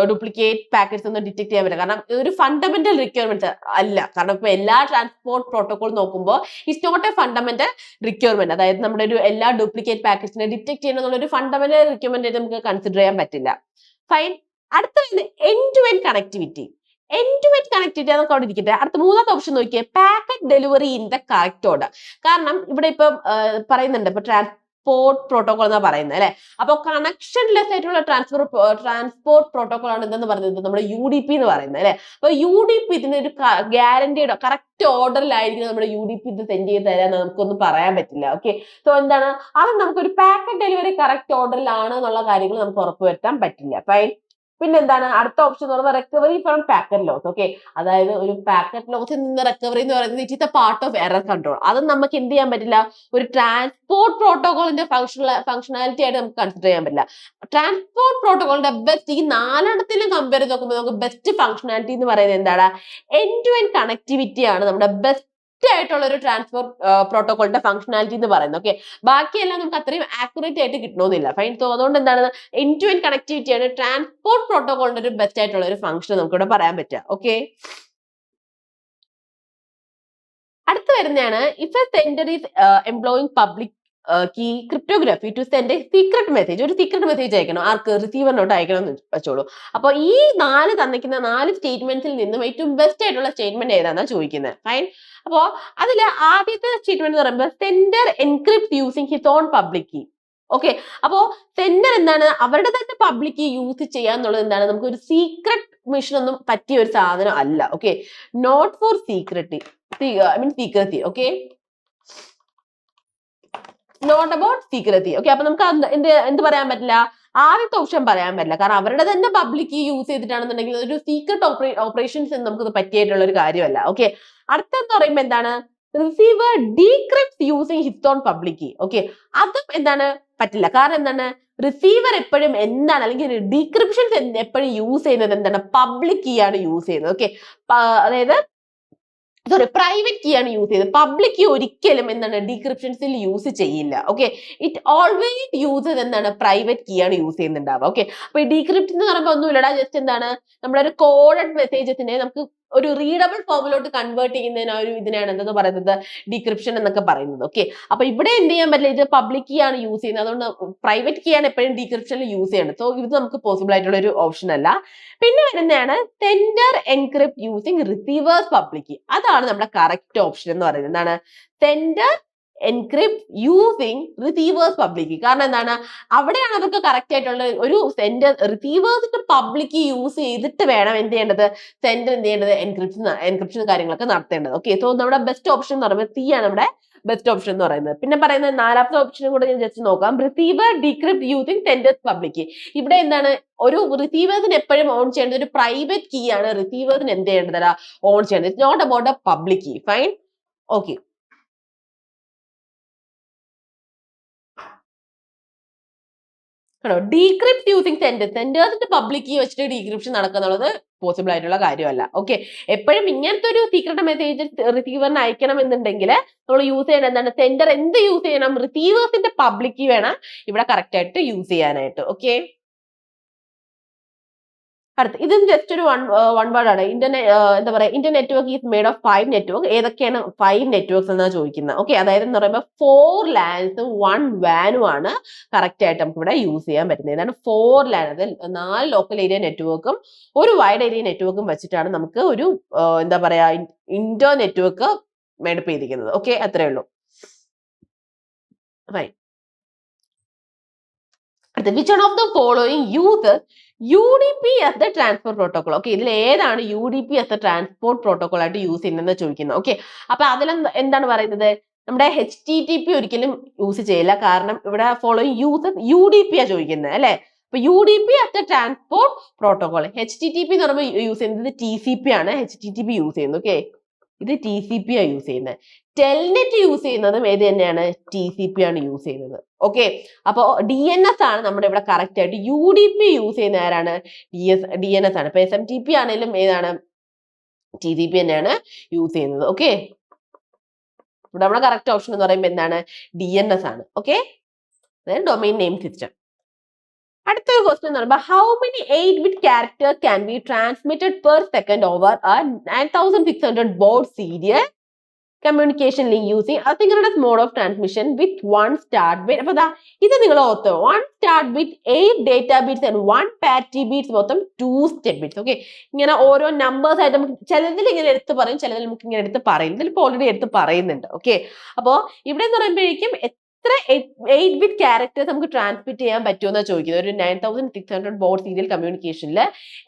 Speaker 1: ഡ്യൂപ്ലിക്കേറ്റ് പാക്കറ്റ്സ് ഒന്നും ഡിറ്റക്ട് ചെയ്യാൻ പറ്റില്ല. കാരണം ഒരു ഫണ്ടമെന്റൽ റിക്വയർമെന്റ് അല്ല. കാരണം ഇപ്പൊ എല്ലാ ട്രാൻസ്പോർട്ട് പ്രോട്ടോകോൾ നോക്കുമ്പോൾ it's not a fundamental requirement. അതായത് നമ്മുടെ ഒരു എല്ലാ ഡ്യൂപ്ലിക്കേറ്റ് പാക്കറ്റ്സിനെ ഡിറ്റക്ട് ചെയ്യണം എന്നുള്ള ഒരു ഫണ്ടമെന്റൽ റിക്വയർമെന്റ് ആയിട്ട് നമുക്ക് കൺസിഡർ ചെയ്യാൻ പറ്റില്ല. ഫൈൻ. അടുത്ത end to end connectivity. End to end connectivity അതൊക്കെ അവിടെ ഇരിക്കട്ടെ. അടുത്ത മൂന്നാമത്തെ ഓപ്ഷൻ നോക്കിയേ, packet delivery in the correct order. കാരണം ഇവിടെ ഇപ്പം പറയുന്നുണ്ട്, ഇപ്പൊ ട്രാൻസ്പോർട്ട് പ്രോട്ടോകോൾ എന്നാ പറയുന്നത് അല്ലെ. അപ്പൊ കണക്ഷൻലെസ് ആയിട്ടുള്ള ട്രാൻസ്പോർട്ട് പ്രോട്ടോകോൾ ആണ് എന്തെന്ന് പറയുന്നത്? നമ്മുടെ UDP എന്ന് പറയുന്നത് അല്ലെ. അപ്പൊ UDP ഇതിനൊരു ഗ്യാരണ്ടിയുടെ കറക്റ്റ് ഓർഡറിലായിരിക്കും നമ്മുടെ UDP ഇത് സെൻഡ് ചെയ്ത് തരാൻ നമുക്കൊന്നും പറയാൻ പറ്റില്ല. ഓക്കെ, സോ എന്താണ് അത് നമുക്കൊരു പാക്കറ്റ് ഡെലിവറി കറക്റ്റ് ഓർഡറിലാണ് എന്നുള്ള കാര്യങ്ങൾ നമുക്ക് ഉറപ്പുവരുത്താൻ പറ്റില്ല. ഫൈൻ. പിന്നെ എന്താണ് അടുത്ത ഓപ്ഷൻ എന്ന് പറയുന്നത്? Recovery from packet loss. Okay, അതായത് ഒരു പാക്കറ്റ് ലോസിൽ നിന്ന് റിക്കവറി എന്ന് പറയുന്നത് it is a part of error control. അത് നമുക്ക് എന്ത് ചെയ്യാൻ പറ്റില്ല, ഒരു ട്രാൻസ്പോർട്ട് പ്രോട്ടോകോളിന്റെ ഫംഗ്ഷനാലിറ്റി ആയിട്ട് നമുക്ക് കൺസിഡർ ചെയ്യാൻ പറ്റില്ല. ട്രാൻസ്പോർട്ട് പ്രോട്ടോകോളിന്റെ ബെസ്റ്റ്, ഈ 4 കമ്പയർ ചെയ്ത് നോക്കുമ്പോൾ നമുക്ക് ബെസ്റ്റ് ഫംഗ്ഷനാലിറ്റി എന്ന് പറയുന്നത് എന്താണ്? എൻഡ് ടു എൻഡ് കണക്ടിവിറ്റി ആണ് നമ്മുടെ ബെസ്റ്റ് ആയിട്ടുള്ള ഒരു ട്രാൻസ്പോർട്ട് പ്രോട്ടോകോളിന്റെ ഫംഗ്ഷനാലിറ്റി എന്ന് പറയുന്നത്. ഓക്കെ, ബാക്കിയെല്ലാം നമുക്ക് അത്രയും ആക്യുറേറ്റ് ആയിട്ട് കിട്ടണമെന്നില്ല. ഫൈൻ. സോ അതുകൊണ്ട് എന്താണ് എൻഡ് ടു എൻഡ് കണക്ടിവിറ്റി ആണ് ട്രാൻസ്പോർട്ട് പ്രോട്ടോകോളിന്റെ ഒരു ബെസ്റ്റ് ആയിട്ടുള്ള ഒരു ഫംഗ്ഷൻ നമുക്ക് ഇവിടെ പറയാൻ പറ്റുക. ഓക്കെ, അടുത്ത് വരുന്നതാണ് if a sender is employing public key cryptography to send a secret message. ഒരു സീക്രട്ട് മെസ്സേജ് അയക്കണം. ആർക്ക്? റിസീവറിനോട്ട് അയക്കണം എന്ന് വെച്ചോളൂ. അപ്പൊ ഈ 4 തന്നിക്കുന്ന 4 സ്റ്റേറ്റ്മെന്റ്സിൽ നിന്നും ഏറ്റവും ബെസ്റ്റ് ആയിട്ടുള്ള സ്റ്റേറ്റ്മെന്റ് ഏതാണെന്നാണ് ചോദിക്കുന്നത്. ഫൈൻ. അപ്പോ അതില് ആദ്യത്തെ സ്റ്റേറ്റ്മെന്റ് എന്ന് പറയുമ്പോൾ sender encrypt using his own public key. Okay, അപ്പോ സെൻഡർ എന്താണ് അവരുടെ തന്നെ പബ്ലിക് കീ യൂസ് ചെയ്യാന്നുള്ളത് എന്താണ്? നമുക്ക് ഒരു സീക്രട്ട് മിഷൻ ഒന്നും പറ്റിയ ഒരു സാധനം അല്ല. Okay, not for security, I mean secrecy. Okay, not about secrecy. Okay, അപ്പൊ നമുക്ക് എന്ത് പറയാൻ പറ്റില്ല? ആദ്യത്തെ ഓപ്ഷൻ പറയാൻ പറ്റില്ല. കാരണം അവരുടെ തന്നെ പബ്ലിക് കീ യൂസ് ചെയ്തിട്ടാണെന്നുണ്ടെങ്കിൽ ഒരു സീക്രട്ട് ഓപ്പറേഷൻസ് നമുക്ക് പറ്റിയായിട്ടുള്ള ഒരു കാര്യമല്ല. ഓക്കെ, അടുത്തെന്ന് പറയുമ്പോൾ എന്താണ്? Receiver decrypt using his own public key. Okay, അതും എന്താണ് പറ്റില്ല. കാരണം എന്താണ്? റിസീവർ എപ്പോഴും എന്താണ്, അല്ലെങ്കിൽ ഡീക്രിപ്ഷൻസ് എപ്പോഴും യൂസ് ചെയ്യുന്നത് എന്താണ്? പബ്ലിക് കീ ആണ് യൂസ് ചെയ്യുന്നത്. ഓക്കെ, അതായത് പ്രൈവറ്റ് കീ ആണ് യൂസ് ചെയ്തത്. പബ്ലിക് കീ ഒരിക്കലും എന്താണ് ഡീക്രിപ്ഷൻസിൽ യൂസ് ചെയ്യില്ല. ഓക്കെ, ഇറ്റ് ഓൾവേസ് യൂസസ് എന്താണ്? പ്രൈവറ്റ് കീ ആണ് യൂസ് ചെയ്യുന്നുണ്ടാവുക. ഓക്കെ, അപ്പൊ ഈ ഡീക്രിപ്റ്റ് എന്ന് പറയുമ്പോൾ ഒന്നുമില്ലടാ, ജസ്റ്റ് എന്താണ് നമ്മുടെ ഒരു കോഡഡ് മെസ്സേജസിനെ നമുക്ക് ഒരു റീഡബിൾ ഫോമിലോട്ട് കൺവേർട്ട് ചെയ്യുന്നതിന് ഒരു ഇതിനാണ് എന്തെന്ന് പറയുന്നത്? ഡീക്രിപ്ഷൻ എന്നൊക്കെ പറയുന്നത്. ഓക്കെ, അപ്പൊ ഇവിടെ എന്ത് ചെയ്യാൻ പറ്റില്ല, ഇത് പബ്ലിക് കീ ആണ് യൂസ് ചെയ്യുന്നത്. അതുകൊണ്ട് പ്രൈവറ്റ് കീ ആണ് എപ്പോഴും ഡീക്രിപ്ഷനിൽ യൂസ് ചെയ്യുന്നത്. സോ ഇത് നമുക്ക് പോസിബിൾ ആയിട്ടുള്ള ഒരു ഓപ്ഷൻ അല്ല. പിന്നെ വരുന്നതാണ് sender encrypt using receiver's public key. അതാണ് നമ്മുടെ കറക്റ്റ് ഓപ്ഷൻ എന്ന് പറയുന്നത്. എന്താണ്? Sender encrypt using receiver's public key. കാരണം എന്താണ്? അവിടെയാണ് അവർക്ക് കറക്റ്റ് ആയിട്ടുള്ള ഒരു സെൻഡർ റിസീവേഴ്സിന്റെ പബ്ലിക് കീ യൂസ് ചെയ്തിട്ട് വേണം എന്ത് ചെയ്യേണ്ടത്? സെൻഡർ എന്ത് ചെയ്യേണ്ടത്? എൻക്രിപ്ഷൻ കാര്യങ്ങളൊക്കെ നടത്തേണ്ടത്. ഓക്കെ, സോ നമ്മുടെ ബെസ്റ്റ് ഓപ്ഷൻ എന്ന് പറയുമ്പോൾ സി ആണ് നമ്മുടെ ബെസ്റ്റ് ഓപ്ഷൻ എന്ന് പറയുന്നത്. പിന്നെ പറയുന്നത് 4ാമത്തെ ഓപ്ഷനും കൂടെ ഞാൻ ജസ്റ്റ് നോക്കാം. Receiver decrypt using sender's public key. ഇവിടെ എന്താണ്? ഒരു റിസീവേഴ്സിന് എപ്പോഴും ഓൺ ചെയ്യേണ്ടത് ഒരു പ്രൈവറ്റ് കീ ആണ്. റിസീവേഴ്സിന് എന്ത് ചെയ്യേണ്ടത്? ഓൺ ചെയ്യേണ്ടത്. It's not about a public key. Fine. Okay, ആണോ ഡീക്രിപ്റ്റ് യൂസിങ് സെന്റേഴ്സിന്റെ പബ്ലിക് കീ വെച്ചിട്ട് ഡീക്രിപ്ഷൻ നടക്കുന്നുള്ളത് പോസിബിൾ ആയിട്ടുള്ള കാര്യമല്ല. ഓക്കെ, എപ്പോഴും ഇങ്ങനത്തെ ഒരു സീക്രട്ട് മെസ്സേജ് റിസീവറിന് അയക്കണം എന്നുണ്ടെങ്കിൽ നമ്മൾ യൂസ് ചെയ്യണം എന്താണ്, സെൻഡർ എന്ത് യൂസ് ചെയ്യണം, റിസീവേഴ്സിന്റെ പബ്ലിക് കീ വേണം ഇവിടെ കറക്റ്റ് ആയിട്ട് യൂസ് ചെയ്യാനായിട്ട്. ഓക്കെ, അടുത്ത് ഇതും ജസ്റ്റ് ഒരു വൺ വേർഡ് ആണ്. എന്താ പറയാ, Indian network is made of 5 network. ഏതൊക്കെയാണ് 5 നെറ്റ്വർക്ക്സ് എന്നാണ് ചോദിക്കുന്നത്. ഓക്കെ, അതായത് എന്ന് പറയുമ്പോൾ 4 ലാൻസും 1 വാനും ആണ് കറക്റ്റ് ആയിട്ട് നമുക്ക് ഇവിടെ യൂസ് ചെയ്യാൻ പറ്റുന്നത്. ഇതാണ് 4 ലാൻ, അത് 4 ലോക്കൽ ഏരിയ നെറ്റ്വർക്കും ഒരു വൈഡ് ഏരിയ നെറ്റ്വർക്കും വെച്ചിട്ടാണ് നമുക്ക് ഒരു എന്താ പറയാ ഇന്റർ നെറ്റ്വർക്ക് മേഡപ്പ് ചെയ്തിരിക്കുന്നത്. ഓക്കെ, അത്രേ ഉള്ളൂ. Fine. Which one of the following uses UDP as the transport protocol. Okay, ഇതിൽ ഏതാണ് UDP as the transport protocol ആയിട്ട് യൂസ് ചെയ്യുന്നതെന്ന് ചോദിക്കുന്നത്. ഓക്കെ, അപ്പൊ അതിൽ എന്താണ് പറയുന്നത്, നമ്മുടെ HTTP ഒരിക്കലും യൂസ് ചെയ്യില്ല. കാരണം ഇവിടെ ഫോളോയിങ് യൂസസ് UDP ആ ചോദിക്കുന്നത് അല്ലെ. അപ്പൊ UDP as the transport protocol. HTTP എന്ന് പറയുമ്പോൾ യൂസ് ചെയ്യുന്നത് TCP ആണ്. HTTP യൂസ് ചെയ്യുന്നത്. ഓക്കെ, ഇത് TCP ആ യൂസ് ചെയ്യുന്നത്. ടെൽനെറ്റ് യൂസ് ചെയ്യുന്നതും ഏത് തന്നെയാണ്, TCP ആണ് യൂസ് ചെയ്യുന്നത്. ഓക്കെ, അപ്പൊ DNS ആണ് നമ്മുടെ ഇവിടെ കറക്റ്റ് ആയിട്ട്. UDP യൂസ് ചെയ്യുന്ന ആരാണ്, DNS ആണ്. ഇപ്പൊ SMTP ആണെങ്കിലും ഏതാണ്, TCP തന്നെയാണ് യൂസ് ചെയ്യുന്നത്. ഓക്കെ, ഇവിടെ നമ്മുടെ കറക്റ്റ് ഓപ്ഷൻ എന്ന് പറയുമ്പോൾ എന്താണ്, DNS ആണ്. ഓക്കെ, അതായത് ഡൊമൈൻ നെയിം സിസ്റ്റം. അടുത്തൊരു ക്വസ്റ്റ്യൻ എന്ന് പറയുമ്പോൾ how many 8-bit characters can be transmitted per second over 9600 baud serial communication link using asynchronous mode of transmission with 1 start bit. അപ്പൊ ഇത് നിങ്ങൾ ഓർത്തോ, 1 start bit, 8 data bits and 1 parity bits, മൊത്തം 2 step bits. Okay, ഇങ്ങനെ ഓരോ numbers ആയിട്ട് നമുക്ക് ചിലതിൽ ഇങ്ങനെ എടുത്ത് പറയും, ചിലതിൽ നമുക്ക് ഇങ്ങനെ എടുത്ത് പറയും. ഇതിൽ ഓൾറെഡി എടുത്ത് പറയുന്നുണ്ട്. ഓക്കെ, അപ്പോ ഇവിടെ എന്ന് പറയുമ്പോഴേക്കും എത്ര 8-bit ക്യാരക്ടേഴ്സ് നമുക്ക് ട്രാൻസ്മിറ്റ് ചെയ്യാൻ പറ്റുമെന്നാണ് ചോദിക്കുന്നത്. ഒരു 9600 ബോർഡ് സീരിയൽ കമ്മ്യൂണിക്കേഷനിൽ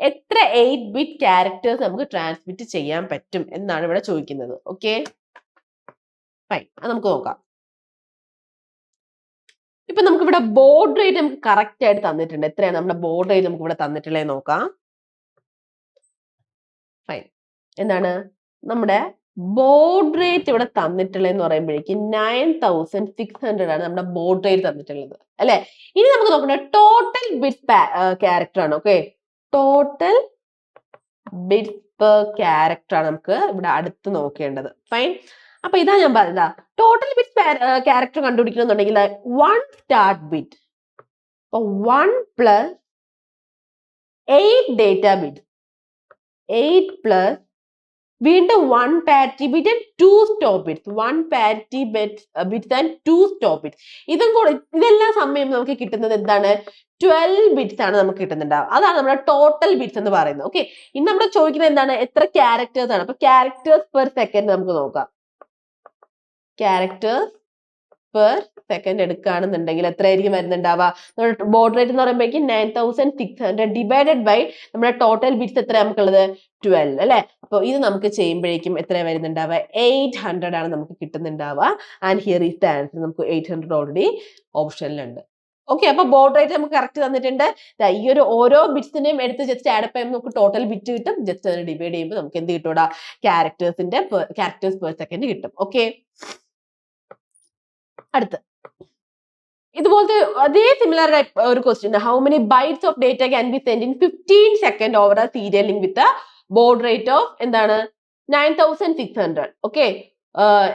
Speaker 1: എത്ര 8-bit ക്യാരക്ടേഴ്സ് നമുക്ക് ട്രാൻസ്മിറ്റ് ചെയ്യാൻ പറ്റും എന്നാണ് ഇവിടെ ചോദിക്കുന്നത്. ഓക്കെ, ഫൈൻ, അത് നമുക്ക് നോക്കാം. ഇപ്പൊ നമുക്ക് ഇവിടെ ബോർഡ് റേറ്റ് നമുക്ക് കറക്റ്റ് ആയിട്ട് തന്നിട്ടുണ്ട്. എത്രയാണ് നമ്മുടെ ബോർഡ് റേറ്റ് നമുക്ക് ഇവിടെ തന്നിട്ടുള്ളത് നോക്കാം. ഫൈൻ, എന്താണ് നമ്മുടെ ബോർഡ് റേറ്റ് ഇവിടെ തന്നിട്ടുള്ളതെന്ന് പറയുമ്പോഴേക്കും 9600 ആണ് നമ്മുടെ ബോർഡ് റേറ്റ് തന്നിട്ടുള്ളത് അല്ലെ. ഇനി നമുക്ക് നോക്കേണ്ടത് ടോട്ടൽ ബിറ്റ്സ് ക്യാരക്ടർ ആണ്. Okay, total bits per character ആണ് നമുക്ക് ഇവിടെ അടുത്ത് നോക്കേണ്ടത്. ഫൈൻ, അപ്പൊ ഇതാ ഞാൻ പറഞ്ഞതാ, ടോട്ടൽ ബിറ്റ്സ് ക്യാരക്ടർ കണ്ടുപിടിക്കണമെന്നുണ്ടെങ്കിൽ 1 സ്റ്റാർട്ട് ബിറ്റ്, അപ്പൊ 1 പ്ലസ് 8 ഡേറ്റ ബിറ്റ്, 8 പ്ലസ് വീണ്ടും 1 parity bit and 2 stop bits, 1 parity bits and 2 stop bits. ഇതും കൂടെ ഇതെല്ലാം സമയം നമുക്ക് കിട്ടുന്നത് എന്താണ്, 12 ബിറ്റ്സ് ആണ് നമുക്ക് കിട്ടുന്നുണ്ടാവും. അതാണ് നമ്മുടെ ടോട്ടൽ ബിറ്റ്സ് എന്ന് പറയുന്നത്. ഓക്കെ, ഇനി നമ്മൾ ചോദിക്കുന്നത് എന്താണ്, എത്ര ക്യാരക്ടേഴ്സ് ആണ്. അപ്പൊ ക്യാരക്ടേഴ്സ് പെർ സെക്കൻഡ് നമുക്ക് നോക്കാം. ക്യാരക്ടേഴ്സ് പെർ സെക്കൻഡ് എടുക്കുകയാണെന്നുണ്ടെങ്കിൽ എത്രയായിരിക്കും വരുന്നുണ്ടാവുക, ബോർഡ് റേറ്റ് എന്ന് പറയുമ്പോഴേക്കും 9600 ഡിവൈഡഡ് ബൈ നമ്മുടെ ടോട്ടൽ ബിറ്റ്സ് എത്ര നമുക്കുള്ളത്, 12 അല്ലെ. അപ്പൊ ഇത് നമുക്ക് ചെയ്യുമ്പോഴേക്കും എത്ര വരുന്നുണ്ടാവുക, 800 ആണ് നമുക്ക് കിട്ടുന്നുണ്ടാവുക. And here is the answer, നമുക്ക് 800 ഓൾറെഡി ഓപ്ഷനിലുണ്ട്. ഓക്കെ, അപ്പൊ ബോർഡ് റേറ്റ് നമുക്ക് കറക്റ്റ് തന്നിട്ടുണ്ട്. ഈ ഒരു ഓരോ ബിറ്റ്സിനെയും എടുത്ത് ജസ്റ്റ് ആഡ് ചെയ്യുമ്പോൾ നമുക്ക് ടോട്ടൽ ബിറ്റ് കിട്ടും. ജസ്റ്റ് അതിനെ ഡിവൈഡ് ചെയ്യുമ്പോൾ നമുക്ക് എന്ത് കിട്ടൂടാ, ക്യാരക്ടേഴ്സ് പെർ സെക്കൻഡ് കിട്ടും. ഓക്കെ, അടുത്ത് ഇതുപോലത്തെ അതേ സിമിലർ ഒരു question, how many bytes of data can be send in 15 second over a serial link with baud rate of എന്താണ് 9600. ഓക്കെ,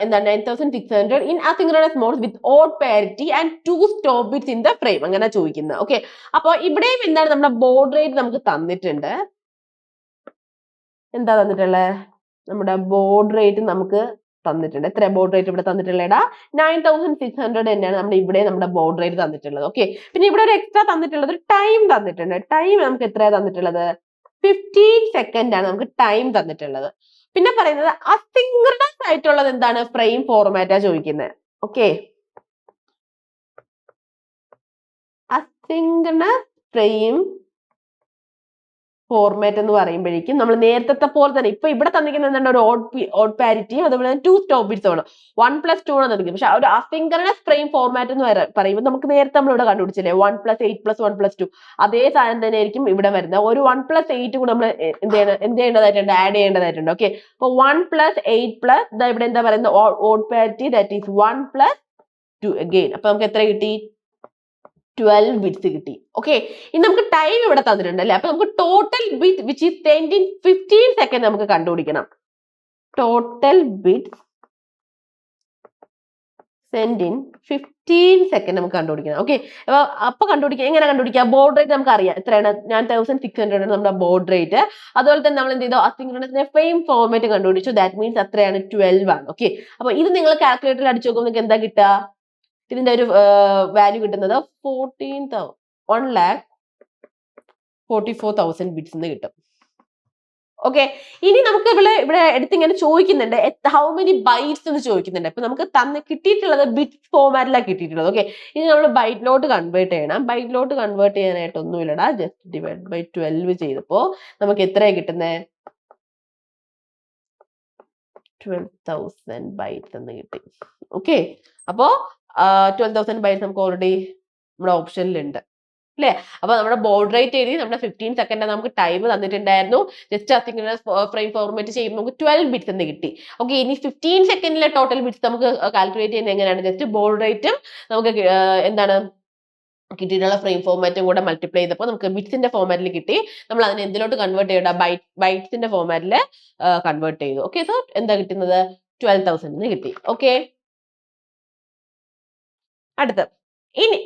Speaker 1: എന്താണ് 9600 in asynchronous mode with odd parity and 2 stop bits in the frame, അങ്ങനെ ചോദിക്കുന്നത്. Okay, അപ്പൊ ഇവിടെയും എന്താണ് നമ്മുടെ board rate നമുക്ക് തന്നിട്ടുണ്ട്. എന്താ തന്നിട്ടുള്ളത്, നമ്മുടെ ബോർഡ് റേറ്റ് നമുക്ക് തന്നിട്ടുണ്ട്. എത്ര ബോർഡ് റേറ്റ് ഇവിടെ തന്നിട്ടുള്ളതാ, 9600 തന്നെയാണ് നമ്മുടെ ബോർഡ് റേറ്റ് തന്നിട്ടുള്ളത്. ഓക്കെ, പിന്നെ ഇവിടെ ഒരു എക്സ്ട്രാ തന്നിട്ടുള്ളത് ടൈം തന്നിട്ടുണ്ട്. ടൈം നമുക്ക് എത്രയാണ് തന്നിട്ടുള്ളത്, 15 സെക്കൻഡ് ആണ് നമുക്ക് ടൈം തന്നിട്ടുള്ളത്. പിന്നെ പറയുന്നത് അസിൻക്രണസ് ആയിട്ടുള്ളത് എന്താണ്, ഫ്രെയിം ഫോർമാറ്റാ ചോദിക്കുന്നത്. ഓക്കെ, അസിൻക്രണസ് ഫ്രെയിം ഫോർമാറ്റ് എന്ന് പറയുമ്പോഴേക്കും നമ്മൾ നേരത്തെ പോലെ തന്നെ ഇപ്പൊ ഇവിടെ തന്നിരിക്കുന്ന എന്താണ്, ഒരു ഓഡ് പാരിറ്റിയും അതുപോലെ തന്നെ 2 സ്റ്റോപ്പ് ബിറ്റ്സ് ആണ്, 1 + 2 ആണ് തന്നിരിക്കുന്നത്. പക്ഷെ ഒരു അസിൻക്രണസ് ഫ്രെയിം ഫോർമാറ്റ് എന്ന് പറയുമ്പോൾ നമുക്ക് നേരത്തെ നമ്മൾ ഇവിടെ കണ്ടുപിടിച്ചില്ലേ, 1 + 8 + 1 + 2, അതേ സാധനം തന്നെ ആയിരിക്കും ഇവിടെ വരുന്നത്. ഒരു 1 + 8 കൂടെ നമ്മൾ എന്ത് ചെയ്യേണ്ടതായിട്ടുണ്ട്, ആഡ് ചെയ്യേണ്ടതായിട്ടുണ്ട്. ഓക്കെ, അപ്പൊ 1 + 8 ഇവിടെ എന്താ പറയുന്നത്, odd parity, that is 1 + 2 again. അപ്പൊ നമുക്ക് എത്ര കിട്ടി, 12 ബിറ്റ്സ് കിട്ടി. ഓക്കെ, ഇനി നമുക്ക് ടൈം ഇവിടെ തന്നിട്ടുണ്ട് അല്ലെ. അപ്പൊ നമുക്ക് total bit which is send in 15 second നമുക്ക് കണ്ടുപിടിക്കണം. Total bits send in 15 second നമുക്ക് കണ്ടുപിടിക്കണം. ഓക്കെ, അപ്പൊ കണ്ടുപിടിക്കാം. എങ്ങനെ കണ്ടുപിടിക്കാം? ബോർഡ് റേറ്റ് നമുക്ക് അറിയാം എത്രയാണ്. 9600 ആണ് നമ്മുടെ ബോർഡ് റേറ്റ്. അതുപോലെ തന്നെ നമ്മൾ എന്ത് ചെയ്തു? അസിൻക്രണസിന്റെ ഫ്രെയിം ഫോർമാറ്റ് കണ്ടുപിടിച്ചു. ദാറ്റ് മീൻസ് അത്രയാണ് 12 ആണ്. ഓക്കെ, അപ്പൊ ഇത് നിങ്ങൾ കാൽക്കുലേറ്ററിൽ അടിച്ചു നോക്കുമ്പോൾ നിങ്ങൾക്ക് എന്താ കിട്ടുക? ഇതിന്റെ ഒരു വാല്യൂ കിട്ടുന്നത് 1,44,000 ബിറ്റ്സ് എന്ന് കിട്ടും. ഓക്കെ, ഇനി നമുക്ക് ഇവിടെ എടുത്തിങ്ങനെ ചോദിക്കുന്നുണ്ട് ഹൗ മെനി ബൈറ്റ്സ് എന്ന് ചോദിക്കുന്നുണ്ട്. അപ്പൊ നമുക്ക് കിട്ടിയിട്ടുള്ളത് ബിറ്റ് ഫോർമാറ്റിലാണ് കിട്ടിയിട്ടുള്ളത്. ഓക്കെ, ഇനി നമ്മൾ ബൈറ്റിലോട്ട് കൺവേർട്ട് ചെയ്യണം. ബൈറ്റിലോട്ട് കൺവേർട്ട് ചെയ്യാനായിട്ട് ഒന്നുമില്ലടാ, ജസ്റ്റ് ഡിവൈഡ് ബൈ 12 ചെയ്തപ്പോ നമുക്ക് എത്രയാണ് കിട്ടുന്നത്? 12,000 ബൈറ്റ്സ് എന്ന് കിട്ടി. ഓക്കെ, അപ്പോ 12,000 ബൈറ്റ്സ് നമുക്ക് ഓൾറെഡി നമ്മുടെ ഓപ്ഷനിലുണ്ട് അല്ലേ. അപ്പൊ നമ്മുടെ ബോർഡ് റേറ്റ് എഴുതി നമ്മുടെ 15 സെക്കൻഡ് നമുക്ക് ടൈം തന്നിട്ടുണ്ടായിരുന്നു. ജസ്റ്റ് അസിൻക്രണസ് ഫ്രെയിം ഫോർമാറ്റ് ചെയ്യുമ്പോൾ നമുക്ക് 12 ബിറ്റ്സ് എന്ന് കിട്ടി. ഓക്കെ, ഇനി 15 സെക്കൻഡിലെ ടോട്ടൽ ബിറ്റ്സ് നമുക്ക് കാൽക്കുലേറ്റ് ചെയ്യുന്നത് എങ്ങനെയാണ്? ജസ്റ്റ് ബോർഡ് റേറ്റും നമുക്ക് എന്താണ് കിട്ടിയിട്ടുള്ള ഫ്രെയിം ഫോർമാറ്റും കൂടെ മൾട്ടിപ്ലൈ ചെയ്തപ്പോൾ നമുക്ക് ബിറ്റ്സിന്റെ ഫോർമാറ്റിൽ കിട്ടി. നമ്മൾ അതിനെ എന്തിലോട്ട് കൺവേർട്ട് ചെയ്യണം? ബൈറ്റ്സിന്റെ ഫോർമാറ്റിൽ കൺവേർട്ട് ചെയ്തു. ഓക്കെ, സോ എന്താ കിട്ടുന്നത്? 12,000 എന്ന് കിട്ടി. ഓക്കെ, അടുത്ത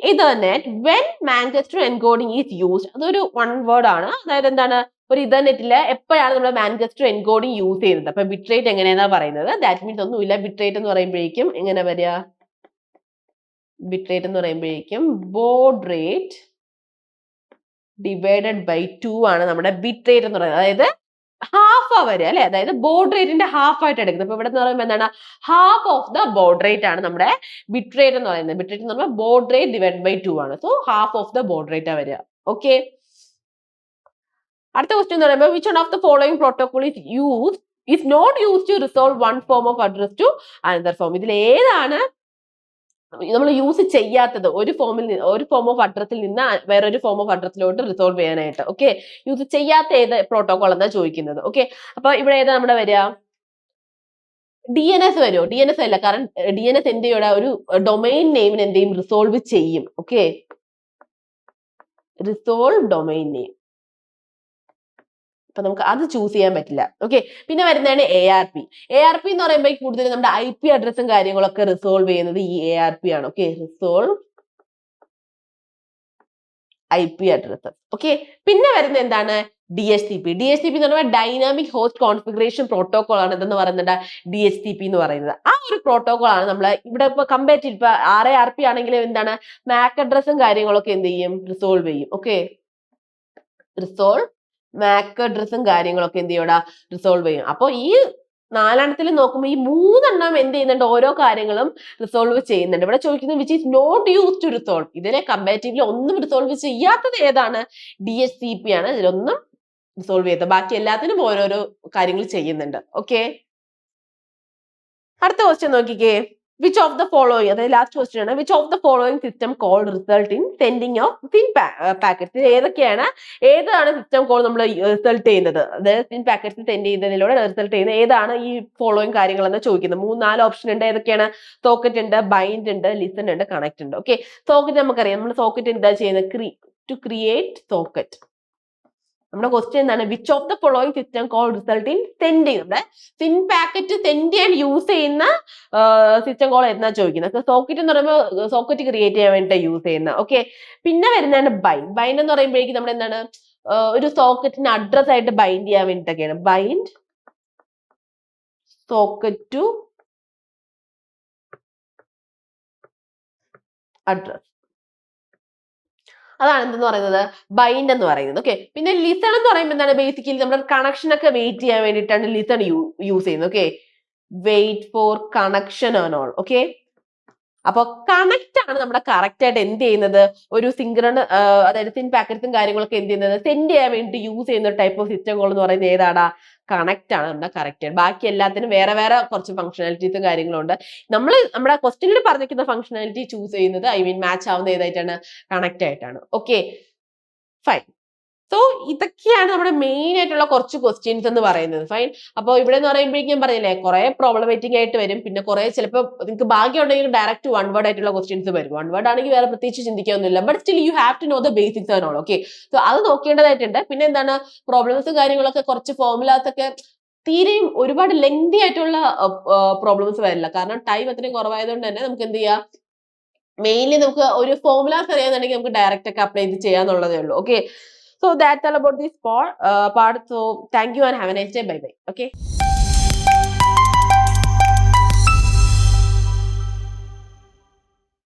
Speaker 1: ഇത് തന്നെ വെൻ മാൻചെസ്റ്റർ എൻകോഡിംഗ് ഈസ് യൂസ്ഡ്. അതൊരു വൺ വേർഡ് ആണ്. അതായത് എന്താണ്? ഒരു ഇതർനെറ്റില് എപ്പോഴാണ് നമ്മൾ മാൻചെസ്റ്റർ എൻകോഡിംഗ് യൂസ് ചെയ്യുന്നത്? അപ്പൊ ബിറ്റ് റേറ്റ് എങ്ങനെയാണെന്നാ പറയുന്നത്. ദാറ്റ് മീൻസ് ഒന്നുമില്ല. ബിറ്റ് റേറ്റ് എന്ന് പറയുമ്പോഴേക്കും എങ്ങനെ വരിക? ബിറ്റ് റേറ്റ് എന്ന് പറയുമ്പോഴേക്കും ബോർഡ് റേറ്റ് ഡിവൈഡഡ് ബൈ 2 ആണ് നമ്മുടെ ബിറ്റ് റേറ്റ് എന്ന് പറയുന്നത്. അതായത് ഹാഫ് വരിക അല്ലെ. അതായത് ബോർഡ് റേറ്റിന്റെ ഹാഫ് ആയിട്ട് എടുക്കുന്നത്. അപ്പൊ ഇവിടെ എന്ന് പറയുമ്പോൾ എന്താണ്? Half of the board rate ആണ് നമ്മുടെ ബിറ്റ് റേറ്റ് എന്ന് പറയുന്നത്. ബിറ്റ് റേറ്റ് എന്ന് പറയുമ്പോൾ ബോർഡ് റേറ്റ് ഡിവൈഡ് ബൈ 2 ആണ്. So half of the board rate ആ വരിക. ഓക്കെ, അടുത്ത ക്വസ്റ്റ്യൻ എന്ന് പറയുമ്പോൾ which one of the following protocol is not used to resolve one form of address to another form. ഇതിൽ ഏതാണ് നമ്മൾ യൂസ് ചെയ്യാത്തത്? ഒരു ഫോം ഓഫ് അഡ്രസ്സിൽ നിന്ന് വേറൊരു ഫോം ഓഫ് അഡ്രസ്സിലോട്ട് റിസോൾവ് ചെയ്യാനായിട്ട്. ഓക്കെ, യൂസ് ചെയ്യാത്ത ഏത് പ്രോട്ടോകോൾ എന്നാ ചോദിക്കുന്നത്. ഓക്കെ, അപ്പൊ ഇവിടെ ഏതാ നമ്മുടെ വരിക? DNS വരുമോ? DNS അല്ല, കാരണം DNS എന്ത് ചെയ്യൂടെ? ഒരു ഡൊമൈൻ നെയിമിന് എന്ത് ചെയ്യും? റിസോൾവ് ചെയ്യും. Okay, resolve domain name. അപ്പൊ നമുക്ക് അത് ചൂസ് ചെയ്യാൻ പറ്റില്ല. ഓക്കെ, പിന്നെ വരുന്നതാണ് ARP. ARP എന്ന് പറയുമ്പോൾ കൂടുതൽ നമ്മുടെ IP അഡ്രസ്സും കാര്യങ്ങളൊക്കെ റിസോൾവ് ചെയ്യുന്നത് ഈ ARP ആണ്. Okay, resolve IP address. Okay, പിന്നെ വരുന്നത് എന്താണ്? DHCP. DHCP എന്ന് പറയുമ്പോൾ ഡൈനാമിക് ഹോസ്റ്റ് കോൺഫിഗറേഷൻ പ്രോട്ടോകോൾ ആണ്. ഇതെന്ന് പറയുന്നത് DHCP എന്ന് പറയുന്നത്. ആ ഒരു പ്രോട്ടോകോൾ ആണ് നമ്മൾ ഇവിടെ ഇപ്പൊ കമ്പാരിറ്റീവ് ഇപ്പൊ RARP ആണെങ്കിൽ എന്താണ്? MAC അഡ്രസ്സും കാര്യങ്ങളൊക്കെ എന്ത് ചെയ്യും? റിസോൾവ് ചെയ്യും. ഓക്കെ, റിസോൾവ് MAC അഡ്രസ്സും കാര്യങ്ങളൊക്കെ എന്ത് ചെയ്യൂടാ? റിസോൾവ് ചെയ്യും. അപ്പൊ ഈ 4 നോക്കുമ്പോൾ ഈ 3 എന്ത് ചെയ്യുന്നുണ്ട്? ഓരോ കാര്യങ്ങളും റിസോൾവ് ചെയ്യുന്നുണ്ട്. ഇവിടെ ചോദിക്കുന്നത് which is not use to resolve. ഇതിലെ കമ്പാരിറ്റീവ്ലി ഒന്നും റിസോൾവ് ചെയ്യാത്തത് ഏതാണ്? DHCP ആണ്. ഇതിലൊന്നും റിസോൾവ് ചെയ്തത്. ബാക്കി എല്ലാത്തിനും ഓരോരോ കാര്യങ്ങൾ ചെയ്യുന്നുണ്ട്. ഓക്കെ, അടുത്ത ക്വസ്റ്റ്യൻ നോക്കിക്കേ. വിച്ച് ഓഫ് ദ ഫോളോയിങ്, അതായത് ലാസ്റ്റ് ക്വസ്റ്റ്യൻ ആണ്. Which of the following system call result in sending of thin packets. ഏതാണ് സിസ്റ്റം കോൾ നമ്മൾ റിസൾട്ട് ചെയ്യുന്നത്? അതായത് തിൻ പാക്കറ്റ്സ് സെൻഡ് ചെയ്യുന്നതിലൂടെ റിസൾട്ട് ചെയ്യുന്നത് ഏതാണ്? ഈ ഫോളോയിങ് കാര്യങ്ങൾ എന്ന് ചോദിക്കുന്നത്. 3-4 ഓപ്ഷൻ ഉണ്ട്. ഏതൊക്കെയാണ്? സോക്കറ്റ് ഉണ്ട്, ബൈൻഡ് ഉണ്ട്, ലിസൺ ഉണ്ട്, കണക്ട് ഉണ്ട്. ഓക്കെ, സോക്കറ്റ് നമുക്കറിയാം. നമ്മൾ സോക്കറ്റ് എന്താ ചെയ്യുന്നത്? To create socket. നമ്മുടെ ക്വസ്റ്റ്യൻ എന്താണ്? Which of the following system call result in sending. നമ്മുടെ തിൻ പാക്കറ്റ് സെൻഡ് ചെയ്യാൻ യൂസ് ചെയ്യുന്ന സിസ്റ്റം കോൾ എന്നാ ചോദിക്കുന്നത്. സോക്കറ്റ് എന്ന് പറയുമ്പോൾ സോക്കറ്റ് ക്രിയേറ്റ് ചെയ്യാൻ വേണ്ടിയിട്ട് യൂസ് ചെയ്യുന്ന. ഓക്കെ, പിന്നെ വരുന്നതാണ് ബൈൻഡ്. ബൈൻഡ് എന്ന് പറയുമ്പോഴേക്കും നമ്മൾ എന്താണ്? ഒരു സോക്കറ്റിന് അഡ്രസ് ആയിട്ട് ബൈൻഡ് ചെയ്യാൻ വേണ്ടിയിട്ടൊക്കെയാണ്. Bind socket to address. അതാണ് എന്തെന്ന് പറയുന്നത്? ബൈൻഡ് എന്ന് പറയുന്നത്. ഓക്കെ, പിന്നെ ലിസൺ എന്ന് പറയുമ്പോൾ എന്താണ്? ബേസിക്കലി നമ്മുടെ കണക്ഷൻ ഒക്കെ വെയിറ്റ് ചെയ്യാൻ വേണ്ടിയിട്ടാണ് ലിസൺ യൂസ് ചെയ്യുന്നത്. Okay, wait for connection on all. Okay, അപ്പൊ കണക്ട് ആണ് നമ്മുടെ കറക്റ്റ് ആയിട്ട് എന്ത് ചെയ്യുന്നത്? ഒരു സിങ്ക്രണ അതായത് തിൻ പാക്കറ്റ്സും കാര്യങ്ങളൊക്കെ എന്ത് ചെയ്യുന്നത്? സെൻഡ് ചെയ്യാൻ വേണ്ടി യൂസ് ചെയ്യുന്ന ടൈപ്പ് ഓഫ് സിസ്റ്റം കോൾ എന്ന് പറയുന്നത് ഏതാടാ? കണക്ട് ആണ് നമ്മുടെ കറക്റ്റ്. ബാക്കി എല്ലാത്തിനും വേറെ വേറെ കുറച്ച് ഫംഗ്ഷനാലിറ്റീസും കാര്യങ്ങളും ഉണ്ട്. നമ്മൾ നമ്മുടെ ക്വസ്റ്റ്യനിൽ പറഞ്ഞിരിക്കുന്ന ഫംഗ്ഷനാലിറ്റി ചൂസ് ചെയ്യുന്നത് മാച്ച് ആവുന്ന ഏതായിട്ടാണ്? കണക്ട് ആയിട്ടാണ്. Okay, fine. സോ ഇതൊക്കെയാണ് നമ്മുടെ മെയിൻ ആയിട്ടുള്ള കുറച്ച് ക്വസ്റ്റ്യൻസ് എന്ന് പറയുന്നത്. ഫൈൻ. അപ്പോൾ ഇവിടെ എന്ന് പറയുമ്പോഴേക്കും ഞാൻ പറഞ്ഞില്ലേ കുറെ പ്രോബ്ലമാറ്റിക് ആയിട്ട് വരും. പിന്നെ കുറെ ചിലപ്പോൾ നിങ്ങൾക്ക് ഭാഗ്യം ഉണ്ടെങ്കിൽ ഡയറക്റ്റ് വൺ വേർഡ് ആയിട്ടുള്ള ക്വസ്റ്റ്യൻസ് വരും. വൺ വേർഡ് ആണെങ്കിൽ വേറെ പ്രത്യേകിച്ച് ചിന്തിക്കാനൊന്നുമില്ല. But still you have to know the basics and all. Okay. So അത് നോക്കേണ്ടതായിട്ടുണ്ട്. പിന്നെ എന്താണ് പ്രോബ്ലംസും കാര്യങ്ങളൊക്കെ കുറച്ച് ഫോർമുലാസ് ഒക്കെ തീരെയും ഒരുപാട് ലെങ്തി ആയിട്ടുള്ള പ്രോബ്ലംസ് വരില്ല. കാരണം ടൈം അത്രയും കുറവായതുകൊണ്ട് തന്നെ നമുക്ക് എന്ത് ചെയ്യാം, മെയിൻലി നമുക്ക് ഒരു ഫോർമുലാസ് അറിയാന്നുണ്ടെങ്കിൽ നമുക്ക് ഡയറക്റ്റ് ഒക്കെ അപ്ലൈ ചെയ്ത് ചെയ്യാന്നുള്ളതേ ഉള്ളൂ. Okay. So that's all about this part. So thank you and have a nice day. Bye bye. Okay.